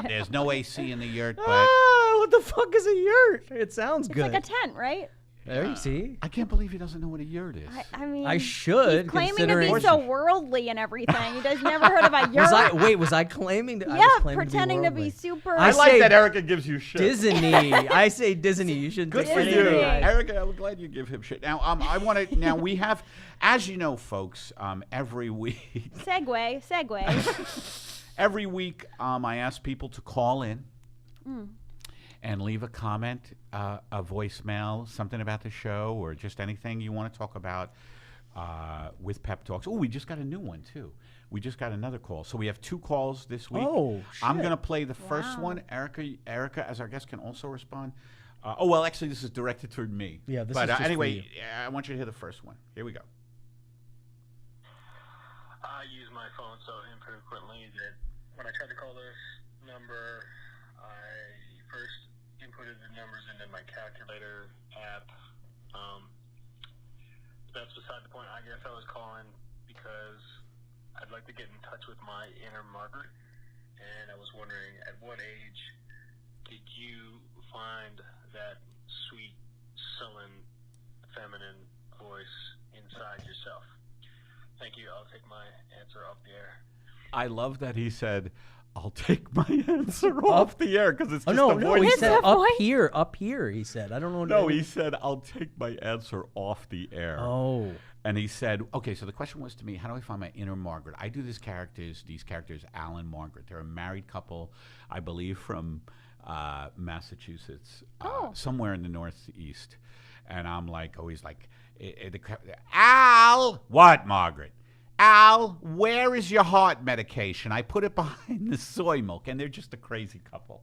There's no AC in the yurt, but what the fuck is a yurt? It sounds It's good. like a tent, right? There you see. I can't believe he doesn't know what a yurt is. I mean, I should. he's claiming to considering- be so worldly and everything. He does never heard of a yurt. Was I claiming to? I was Yeah, claiming pretending to be worldly. super. I I like say that Erica gives you shit. Disney. I say Disney. You shouldn't Good take for any you, advice. Erica. I'm glad you give him shit. Now, I want to. Now we have, as you know, folks. Every week, Segue. every week, I ask people to call in and leave a comment, a voicemail, something about the show, or just anything you want to talk about with Pep Talks. Oh, we just got a new one too. We just got another call. So we have 2 calls this week. Oh, I'm shit. going to play the first one. Erica, as our guest, can also respond. Well, actually, this is directed toward me. Yeah, this but is just for anyway, you. I want you to hear the first one. Here we go. I use my phone so infrequently that when I tried to call this number, I first inputted the numbers into my calculator app. That's beside the point. I guess I was calling because I'd like to get in touch with my inner Margaret, and I was wondering, at what age did you find that sweet, sullen, feminine voice inside yourself? Thank you. I'll take my answer off the air. I love that he said, I'll take my answer off the air because it's just Oh a no! voice. He It's said a up voice? here, up here. He said, I don't know. No, he said, I'll take my answer off the air. Oh, And he said, okay, so the question was to me, how do I find my inner Margaret? I do these characters, Al and Margaret. They're a married couple, I believe, from Massachusetts, somewhere in the Northeast. And I'm like, always like, Al, what, Margaret? Al, where is your heart medication? I put it behind the soy milk, and they're just a crazy couple.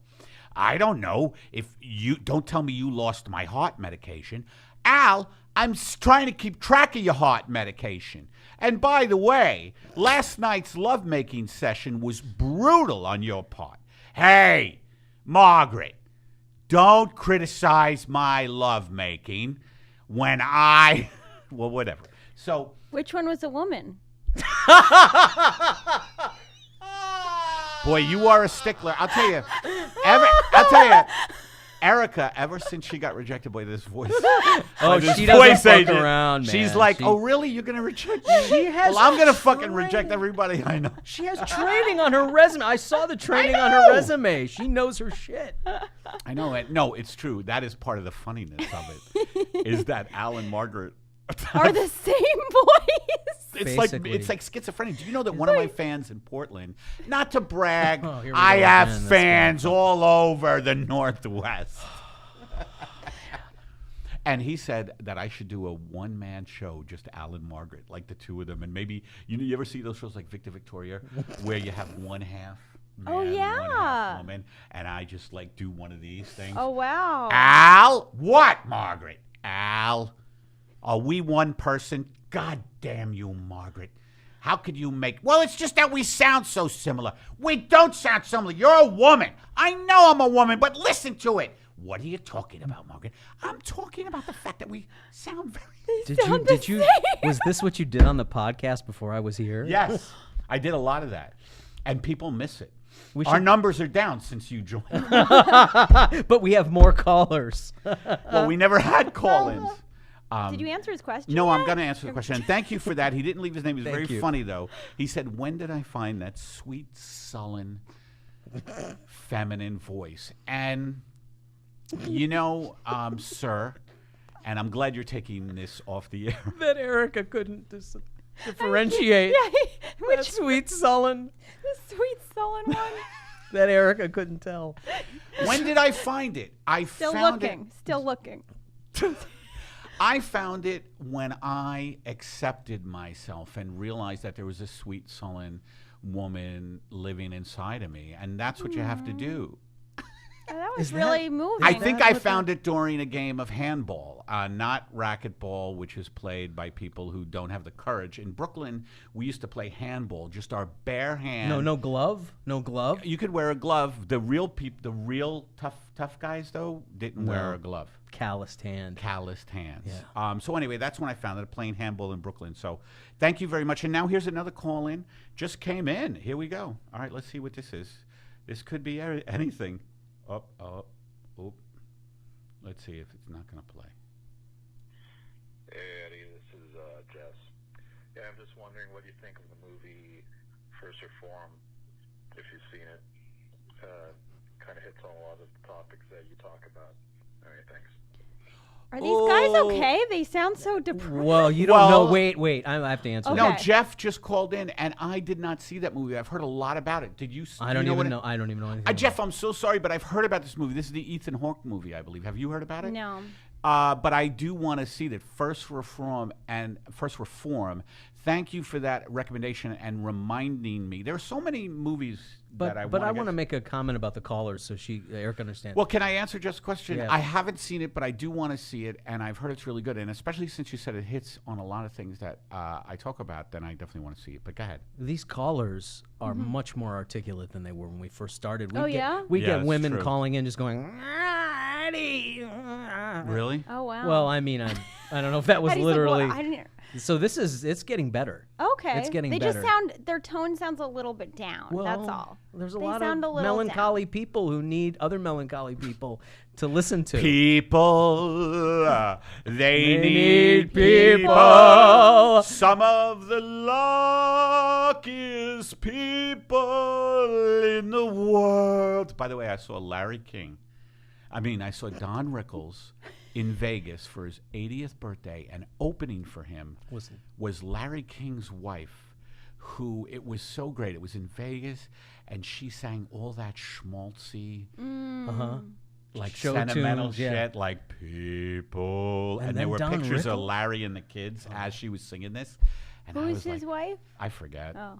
I don't know. If you don't tell me you lost my heart medication. Al, I'm trying to keep track of your heart medication. And by the way, last night's lovemaking session was brutal on your part. Hey, Margaret, don't criticize my lovemaking when well, whatever. So, Which one was a woman? boy, you are a stickler. I'll tell you. Erica, ever since she got rejected by this voice, this she doesn't voice fuck agent, around, man. she's like, She- oh, really? You're going to reject me? She has well, I'm going to fucking training. reject everybody I know. She has training on her resume. I saw the training on her resume. She knows her shit. I know it. No, it's true. That is part of the funniness of it, is that Al and Margaret Are the same voice? Basically. It's like schizophrenia. Do you know that one of my fans in Portland, not to brag, Oh, here we I go have again. That's fans all over the Northwest. And he said that I should do a one-man show, just Al and Margaret, like the two of them. And maybe, you ever see those shows like Victor Victoria, where you have one half man, Oh, one yeah. half woman, and I just like do one of these things. Oh, wow. Al? What, Margaret? Al? Are we one person? God damn you, Margaret. How could you make... Well, it's just that we sound so similar. We don't sound similar. You're a woman. I know I'm a woman, but listen to it. What are you talking about, Margaret? I'm talking about the fact that we sound very... Did you was this what you did on the podcast before I was here? Yes, I did a lot of that. And people miss it. We Our should- numbers are down since you joined. But we have more callers. Well, we never had call-ins. Did you answer his question? No, I'm yet? going to answer the question. And thank you for that. He didn't leave his name. He was Thank very you. funny, though. He said, when did I find that sweet, sullen, feminine voice? And, sir, and I'm glad you're taking this off the air. That Erica couldn't differentiate. Yeah, That which sweet sullen. the sweet sullen one. That Erica couldn't tell. When did I find it? Still found looking. Still looking. I found it when I accepted myself and realized that there was a sweet, sullen woman living inside of me. And that's what you have to do. That was Is that- really moving. I think that I what found it during a game of handball. not racquetball, which is played by people who don't have the courage. In Brooklyn, we used to play handball, just our bare hand. No glove. No glove. You could wear a glove. The real tough guys though didn't wear a glove. Calloused hands. Yeah. So anyway, that's when I found it, playing handball in Brooklyn. So thank you very much. And now here's another call in. Just came in. Here we go. All right, let's see what this is. This could be anything. Oh. Let's see if it's not going to play. Hey, Eddie, this is Jess. Yeah, I'm just wondering what you think of the movie First Reform, if you've seen it. Kind of hits on a lot of the topics that you talk about. All right, thanks. Are these guys okay? They sound so depressed. Well, you don't know. Wait. I have to answer. Okay. No, Jeff just called in, and I did not see that movie. I've heard a lot about it. Did you? I don't even know. I don't even know anything. Jeff, I'm so sorry, but I've heard about this movie. This is the Ethan Hawke movie, I believe. Have you heard about it? No. But I do want to see that First Reform. Thank you for that recommendation and reminding me. There are so many movies that I want. But I want to make a comment about the callers so Eric understands. Well, can I answer Jeff's question? Yeah. I haven't seen it, but I do want to see it, and I've heard it's really good. And especially since you said it hits on a lot of things that I talk about, then I definitely want to see it. But go ahead. These callers are much more articulate than they were when we first started. We Yeah, get it's women true. calling in just going, Really? Oh, wow. Well, I mean, I don't know if that was Eddie's like, literally. well, I didn't. So it's getting better. Okay. It's getting they better. Their tone sounds a little bit down. Well, that's all. There's a They lot sound of a little melancholy people who need other melancholy people to listen to. People, they need need people. people. Some of the luckiest people in the world. By the way, I saw Larry King. I saw Don Rickles in Vegas for his 80th birthday, and opening for him was Larry King's wife, who, it was so great. It was in Vegas, and she sang all that schmaltzy, like Show sentimental tunes, yeah. shit, like people. And And there then were Don pictures of Rickles? Larry and the kids as she was singing this. And I Who is was his like, wife? I forget. Oh.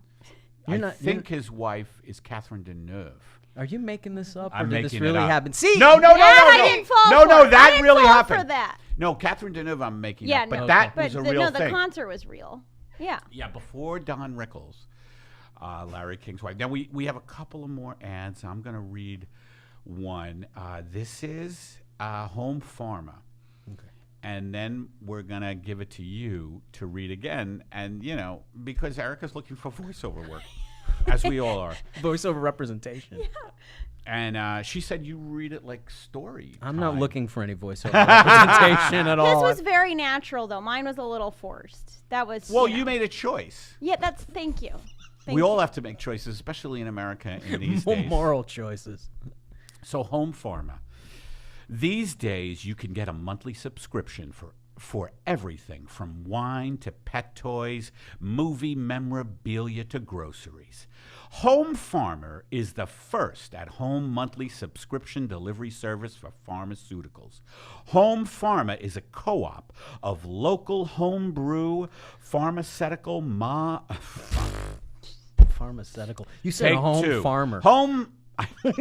I think his wife is Catherine Deneuve. Are you making this up, I'm or did this making it really up. happen? See, No, I didn't fall for it. I that didn't really fall happened. for that. No, Catherine Deneuve I'm making Yeah, up, but no. that But was a real the thing. concert was real. Yeah. Yeah, before Don Rickles, Larry King's wife. Now, we have a couple of more ads. I'm going to read one. This is Home Pharma. Okay. And then we're going to give it to you to read again. And, because Erica's looking for voiceover work, as we all are. Voiceover representation. Yeah. And she said you read it like story. I'm not looking for any voiceover representation at all. This was very natural, though. Mine was a little forced. That was. Well, you made a choice. Yeah, thank you. We all have to make choices, especially in America in these days. Moral choices. So, Home Pharma. These days, you can get a monthly subscription for everything from wine to pet toys, movie memorabilia to groceries. Home Pharma is the first at-home monthly subscription delivery service for pharmaceuticals. Home Pharma is a co-op of local homebrew pharmaceutical Pharmaceutical. You said Take home two. farmer. Home.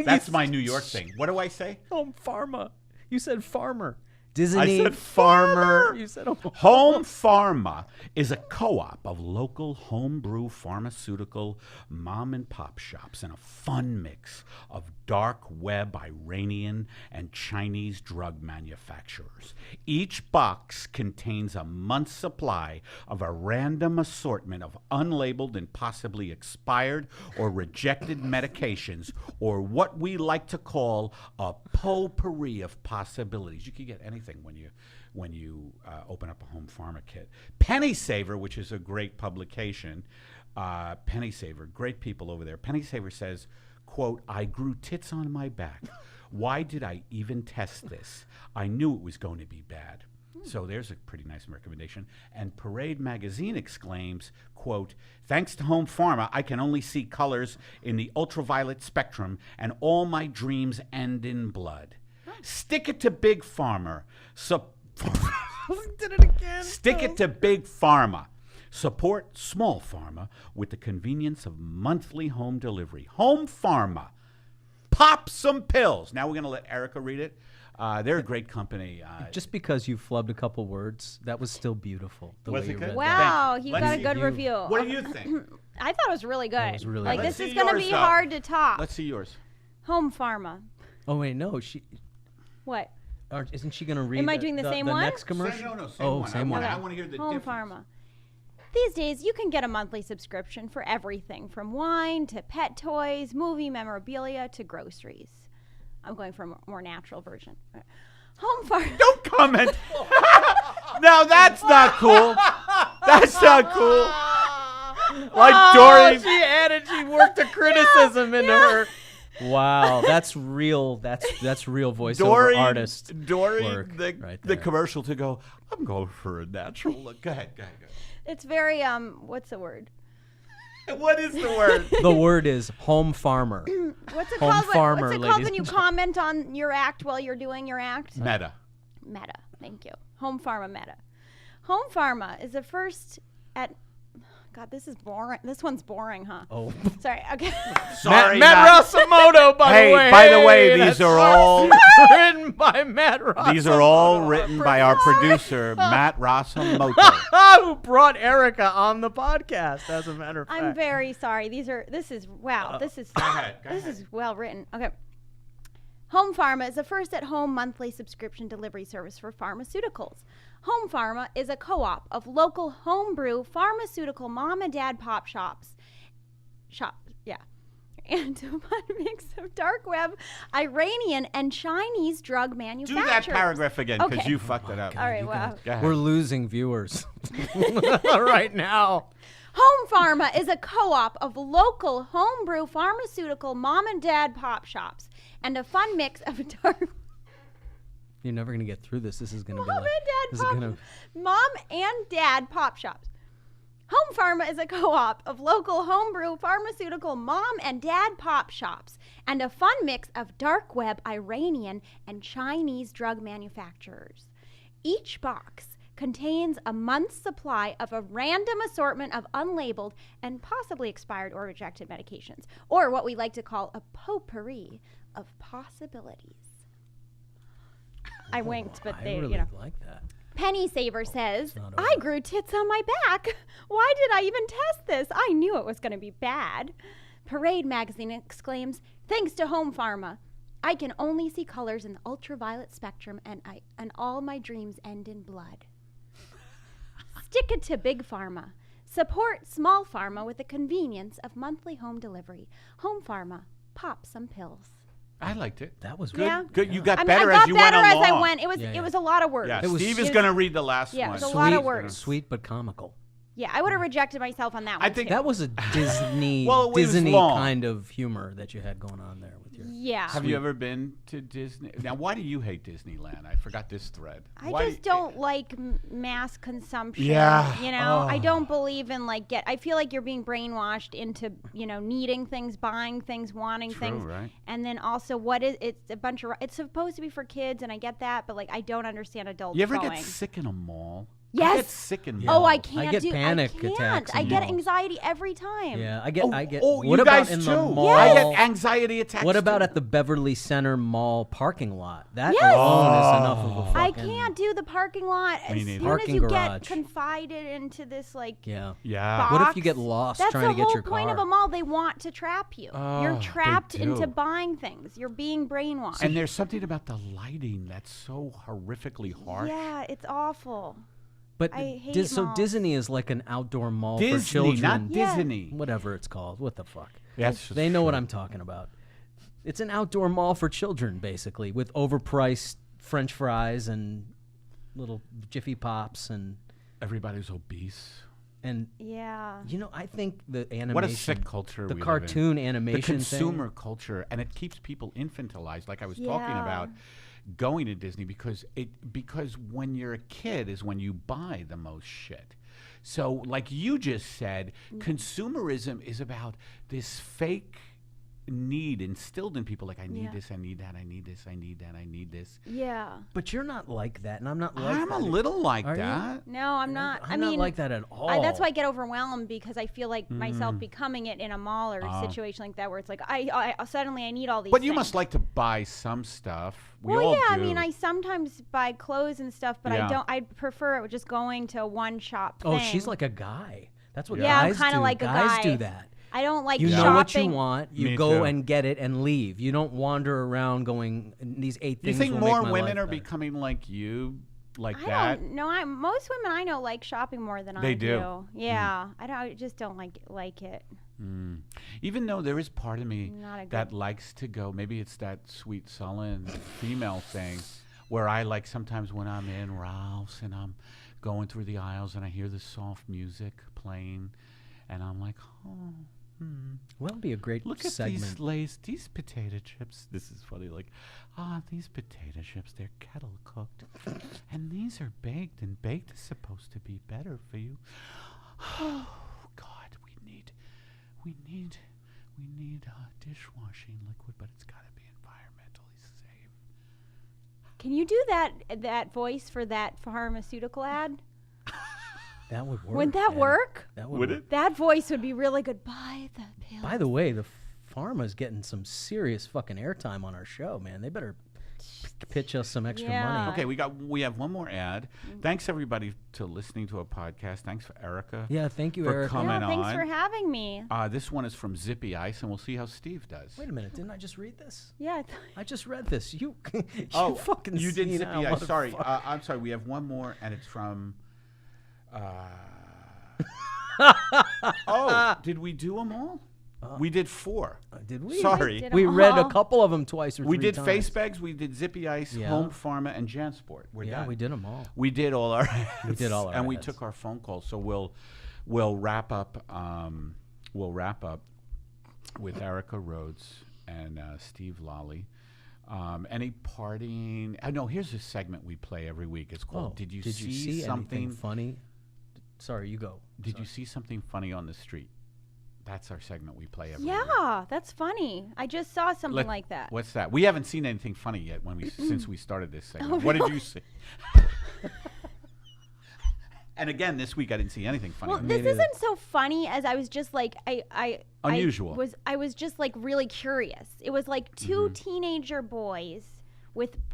That's my New York thing. What do I say? Home pharma. You said farmer. Disney. I said farmer. You said home. Home Pharma is a co-op of local homebrew pharmaceutical mom and pop shops and a fun mix of dark web Iranian and Chinese drug manufacturers. Each box contains a month's supply of a random assortment of unlabeled and possibly expired or rejected medications, or what we like to call a potpourri of possibilities. You can get anything when you open up a Home Pharma kit. Penny Saver, which is a great publication, Penny Saver, great people over there. Penny Saver says, quote, "I grew tits on my back. Why did I even test this? I knew it was going to be bad." So there's a pretty nice recommendation. And Parade Magazine exclaims, quote, "Thanks to Home Pharma, I can only see colors in the ultraviolet spectrum, and all my dreams end in blood. Stick it to Big Pharma. Did it again. Stick it to Big Pharma. Support small pharma with the convenience of monthly home delivery. Home Pharma. Pop some pills." Now we're going to let Erica read it. They're a great company. Just because you flubbed a couple words, that was still beautiful. The Was way it you good? read Wow, Thank you. you Let's got a see good you- review. What do you think? I thought it was really good. was really like good. this Let's is see going to yours, be though. hard to top. Let's see yours. Home Pharma. Oh wait, no, What? isn't she gonna read? Am I doing the same one? Next commercial? No, same Oh, one. same one. I want to hear the Home difference. Pharma. These days, you can get a monthly subscription for everything from wine to pet toys, movie memorabilia to groceries. I'm going for a more natural version. Home Pharma. Don't comment. No, that's not cool. That's not cool. Like Dory. She worked a criticism into her. Wow, that's real. That's real voiceover Dory, artist. Dory, work the right the there. commercial to go. I'm going for a natural look. Go ahead. It's very what's the word? What is the word? The word is home farmer. What's it Home called? farmer, What's it called ladies when you and comment on your act while you're doing your act? Meta. Meta. Thank you. Home Pharma Meta. Home Pharma is the first at. God, this is boring. This one's boring, huh? Oh, Sorry. Okay. Sorry, Matt Rasamoto. By the way, these are all written by Matt Rasamoto. these are all written by our producer Matt Rasamoto. who brought Erica on the podcast. As a matter of fact, I'm very sorry. This is ahead, go this ahead. is well written. Okay. Home Pharma is the first at-home monthly subscription delivery service for pharmaceuticals. Home Pharma is a co-op of local homebrew pharmaceutical mom and dad pop shops. And a fun mix of dark web, Iranian, and Chinese drug Do manufacturers. that paragraph again because Okay. you fucked it up. All right, well. Go ahead. we're losing viewers right now. Home Pharma is a co-op of local homebrew pharmaceutical mom and dad pop shops and a fun mix of dark You're never gonna get through this. This is gonna mom be like and dad this is pop gonna. mom and dad pop shops. Home Pharma is a co-op of local homebrew pharmaceutical mom and dad pop shops and a fun mix of dark web, Iranian, and Chinese drug manufacturers. Each box contains a month's supply of a random assortment of unlabeled and possibly expired or rejected medications, or what we like to call a potpourri of possibilities. I winked, but I they, really like that. Penny Saver says, not I grew tits on my back. Why did I even test this? I knew it was going to be bad. Parade magazine exclaims, thanks to Home Pharma, I can only see colors in the ultraviolet spectrum and all my dreams end in blood. Stick it to Big Pharma. Support small pharma with the convenience of monthly home delivery. Home Pharma, pop some pills. I liked it. That was Good. Yeah. Good. You got I mean, better I got as you better went as along. I went. It was Yeah, it yeah. was a lot of words. Yeah, It was- Steve is it going to was- read the last yeah, it one. was a lot of Sweet- words. Sweet but comical. Yeah, I would have rejected myself on that one. I think too. That was a Disney Well, it was Disney long. kind of humor that you had going on there with your. Yeah. Have you ever been to Disney? Now, why do you hate Disneyland? I forgot this thread. I just don't like mass consumption. Yeah. You know, I Oh. don't believe in I feel like you're being brainwashed into, needing things, buying things, wanting True, things. right? And then also it's a bunch of, it's supposed to be for kids and I get that, but I don't understand adults You ever going. get sick in a mall? I Yes. get sick in Yeah. malls. Oh, I I can't get do panic I can't. attacks I in get malls. anxiety every time. Yeah, I get. Oh, what you about guys in too. the mall? I get anxiety attacks. What about too. at the Beverly Center Mall parking lot? That Yes. alone is enough of a I fucking. can't do the parking lot Me as neither. soon Parking as you garage. get confided into this Yeah. Yeah. box. What if you get lost That's trying to get the your whole point car? of a mall. They want to trap you. Oh, You're they trapped into do. buying things. You're being brainwashed. And there's something about the lighting that's so horrifically harsh. yeah, it's awful. But I hate so malls. Disney is like an outdoor mall Disney, for children. not Yeah. Disney. Whatever it's called. What the fuck? Yes, They know what I'm talking about. It's an outdoor mall for children, basically, with overpriced French fries and little Jiffy Pops and Everybody's obese. Yeah. I think the animation, What a sick culture the we live in. cartoon The animation, consumer culture, and it keeps people infantilized, like I was talking Yeah. about going to Disney because when you're a kid is when you buy the most shit. So like you just said, consumerism is about this fake need instilled in people. Like, I need Yeah. this, I need that, I need this, I need that, I need this. Yeah. But you're not like that, and I'm not like I'm that. a little like Are you? that. No, I'm not. I'm not like that at all. That's why I get overwhelmed, because I feel like myself becoming it in a mall or Oh. situation like that, where it's like I suddenly I need all these. But you things. must like to buy some stuff. We Well, all yeah. do. I mean, I sometimes buy clothes and stuff, but Yeah. I don't. I prefer just going to one shop. Oh, thing. she's like a guy. That's what Yeah, I'm guys kinda do. like a guys guy. do that. I don't like You shopping. know what you want. You Me go too. and get it and leave. You don't wander around going, these 8 you things think will more make my women life are better." becoming like you, like I that? don't know. Most women I know like shopping more than I They do. do. Yeah, I just don't like it. Even though there is part of me Not a that good- likes to go, maybe it's that sweet sullen female thing, where I like sometimes when I'm in Ralph's and I'm going through the aisles and I hear the soft music playing, and I'm like, oh, Well, that'd be a great look at segment. these potato chips. This is funny. Like, these potato chips, they're kettle cooked, and these are baked, and baked is supposed to be better for you. Oh God, we need dishwashing liquid, but it's got to be environmentally safe. Can you do that voice for that pharmaceutical ad? That would work. Wouldn't that man. work? That would Would work. it? That voice would be really good. Buy the pill. By the way, the pharma's getting some serious fucking airtime on our show, man. They better pitch us some extra Yeah. money. Okay, we have one more ad. Thanks everybody to listening to a podcast. Thanks for Erica. Yeah, thank you, For Eric. coming Yeah, thanks on. for having me. This one is from Zippy Ice, and we'll see how Steve does. Wait a minute, didn't I just read this? Yeah. I just read this. You fucking you did Zippy senile Ice. Sorry, motherfucker. I'm sorry. We have one more, and it's from. Did we do them all? We did 4. Did we? Sorry. did We 'em read a all. couple of them twice or We three did times. FaceBags, we did Zippy Ice, Yeah. Home Pharma, and Jansport. We're Yeah, done. we did them all. We did all our ads. We did all our and we ads. took our phone calls. So we'll wrap up. We'll wrap up with Erica Rhodes and Steve Lally. Any parting? No, here's a segment we play every week. It's called "Did you see something anything funny? Sorry, you go. Did you see something funny on the street?" That's our segment we play every week. Yeah, that's funny. I just saw something like that. What's that? We haven't seen anything funny yet since we started this segment. Oh, What did really? you see? And again, this week I didn't see anything funny. Well, this isn't so funny as I was just like Unusual. I was just like really curious. It was like 2 Mm-hmm. teenager boys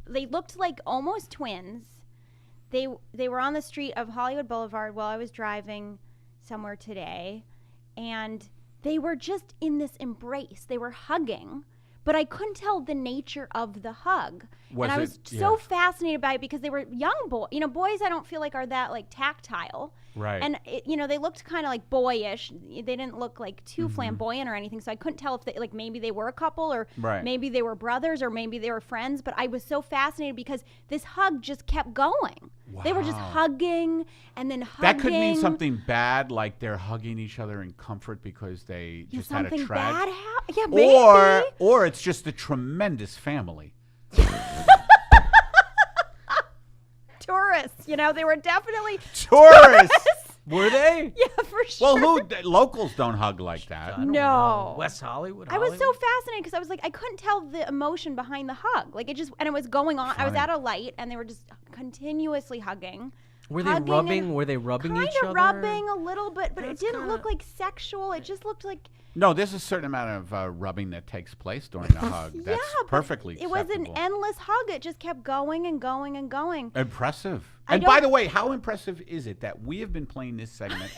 they looked like almost twins. They were on the street of Hollywood Boulevard while I was driving somewhere today, and they were just in this embrace. They were hugging, but I couldn't tell the nature of the hug. Was and I it- was yeah. so fascinated by it because they were young boys. You know, boys I don't feel like are that like tactile. Right. And they looked kind of like boyish. They didn't look like too Mm-hmm. flamboyant or anything. So I couldn't tell if they like maybe they were a couple or Right. maybe they were brothers or maybe they were friends. But I was so fascinated because this hug just kept going. They were just Wow. hugging and then hugging. That could mean something bad, like they're hugging each other in comfort because they Yeah, just had a something tragedy. bad happened. Yeah, maybe. Or it's just a tremendous family. Tourists. They were definitely Tourists. Were they? Yeah, for sure. Well, locals don't hug like that. I don't No. know. West Hollywood. I was so Hollywood? fascinated because I was like, I couldn't tell the emotion behind the hug. Like it just, and it was going on. I was Funny. at a light and they were just continuously hugging. Were they hugging rubbing? and Were they rubbing Kind each of other? rubbing a little bit, but That's it didn't kinda- look like sexual. It just looked like No, there's a certain amount of rubbing that takes place during the hug. That's yeah, but perfectly It was an acceptable. endless hug. It just kept going and going and going. Impressive. I And by don't- the way, how impressive is it that we have been playing this segment?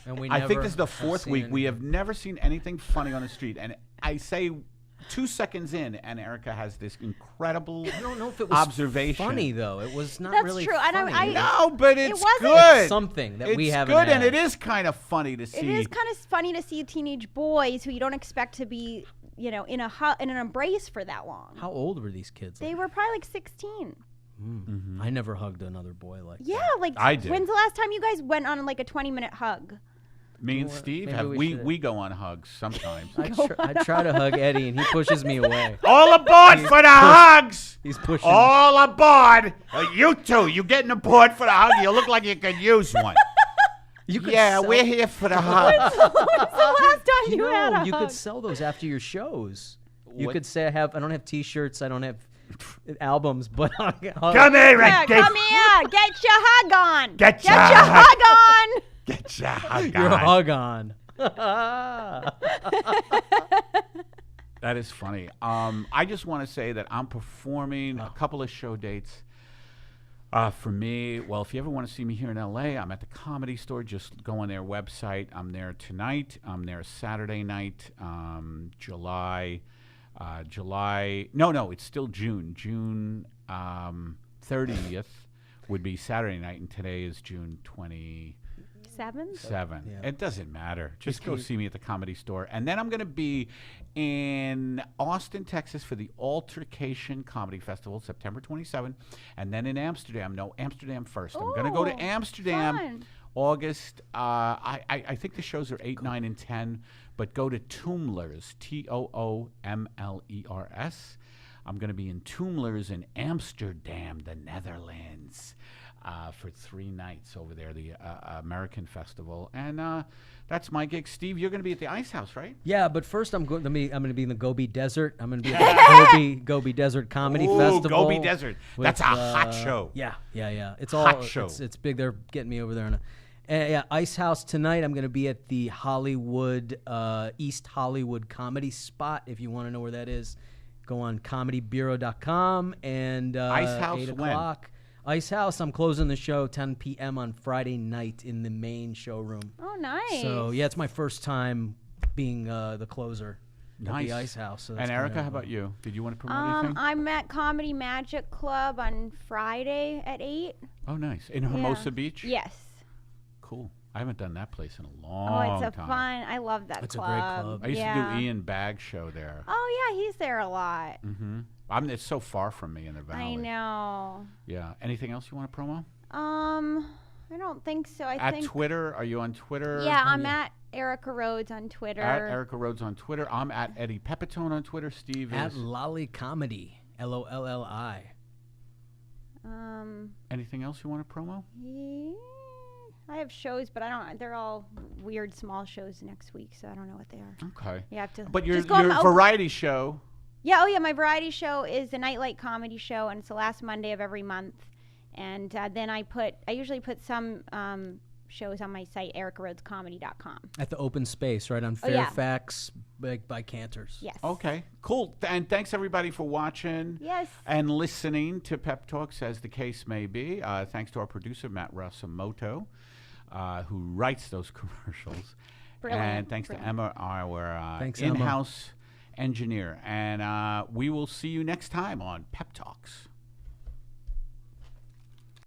And we I think never this is the have 4th seen week. We anything. have never seen anything funny on the street. And I say 2 seconds in, and Erica has this incredible I don't know if it was observation. funny though. It was not That's really true, and funny. I- No, but it's wasn't- good. Something that we It's haven't good, and had. it is kind of funny to see. It is kind of funny to see teenage boys who you don't expect to be, in an embrace for that long. How old were these kids? They were probably like 16. I never hugged another boy like Yeah, that. like I did. when's the last time you guys went on like a 20-minute hug? Me and Well, Steve maybe have we we should- go on hugs sometimes. I try to hug Eddie and he pushes me away. All aboard for the hugs! He's pushing. All aboard! You two, you getting aboard for the hug? You look like you could use one. You could Yeah, sell- we're here for the hug. When's the last time you had a you hug? could sell those after your shows. You What? could say, I don't have T-shirts, I don't have albums, but Come here, Yeah, come here. Get your hug on. Get your your hug on. Get your hug your on. hug on. That is funny. I just want to say that I'm performing Oh. a couple of show dates. For me, well, if you ever want to see me here in LA, I'm at the Comedy Store. Just go on their website. I'm there tonight. I'm there Saturday night, July. No, it's still June. June 30th would be Saturday night, and today is June 27th. Yeah. It doesn't matter. Just go keep- see me at the Comedy Store. And then I'm going to be in Austin, Texas for the Altercation Comedy Festival, September 27th. And then in Amsterdam. No, Amsterdam first. I'm going to go to Ooh, Amsterdam fun. August. I think the shows are 8, 9, and 10. But go to Toomlers, Toomlers. I'm going to be in Toomlers in Amsterdam, the Netherlands, for 3 nights over there, the American Festival. And that's my gig. Steve, you're going to be at the Ice House, right? Yeah, but first I'm going to be in the Gobi Desert. I'm going to be at the Gobi Desert Comedy Ooh, Festival. Gobi Desert. That's a hot show. Yeah. It's Hot all show. It's big. They're getting me over there. Yeah, Ice House tonight. I'm going to be at the Hollywood, East Hollywood Comedy Spot. If you want to know where that is, go on comedybureau.com and Ice House 8 when? o'clock. Ice House, I'm closing the show 10 p.m. on Friday night in the main showroom. Oh, nice. So, yeah, it's my first time being the closer at Nice. the Ice House. So And that's Erica, kinda- how about you? Did you want to promote anything? I'm at Comedy Magic Club on Friday at 8. Oh, nice. In Hermosa Beach? Yes. Cool. I haven't done that place in a Oh, long it's a time. fun. I love that It's a club. great club. I used yeah. to do Ian Bagg's show there. Oh yeah, he's there a lot. Mm-hmm. It's so far from me in the valley. I know. Yeah. Anything else you want to promo? I don't think so. I At think Twitter? Are you on Twitter? Yeah, I'm at Erica Rhodes on Twitter. At Erica Rhodes on Twitter. I'm at Eddie Pepitone on Twitter. Steve At is. Lolly Comedy, LOLLI. Anything else you want to promo? Yeah, I have shows, but I don't. They're all weird small shows next week, so I don't know what they are. Okay. You have to. But your just go on my- variety show. Yeah, oh yeah, my variety show is the Nightlight Comedy Show, and it's the last Monday of every month. And then I usually put some shows on my site, ericarhodescomedy.com. At the open space, right on Oh, yeah. Fairfax, by Cantors. Yes. Okay, cool. And thanks everybody for watching Yes. and listening to Pep Talks, as the case may be. Thanks to our producer, Matt Rasamoto, who writes those commercials. Brilliant. And thanks to Brilliant. Emma, our Thanks, Emma. in-house engineer. And we will see you next time on Pep Talks.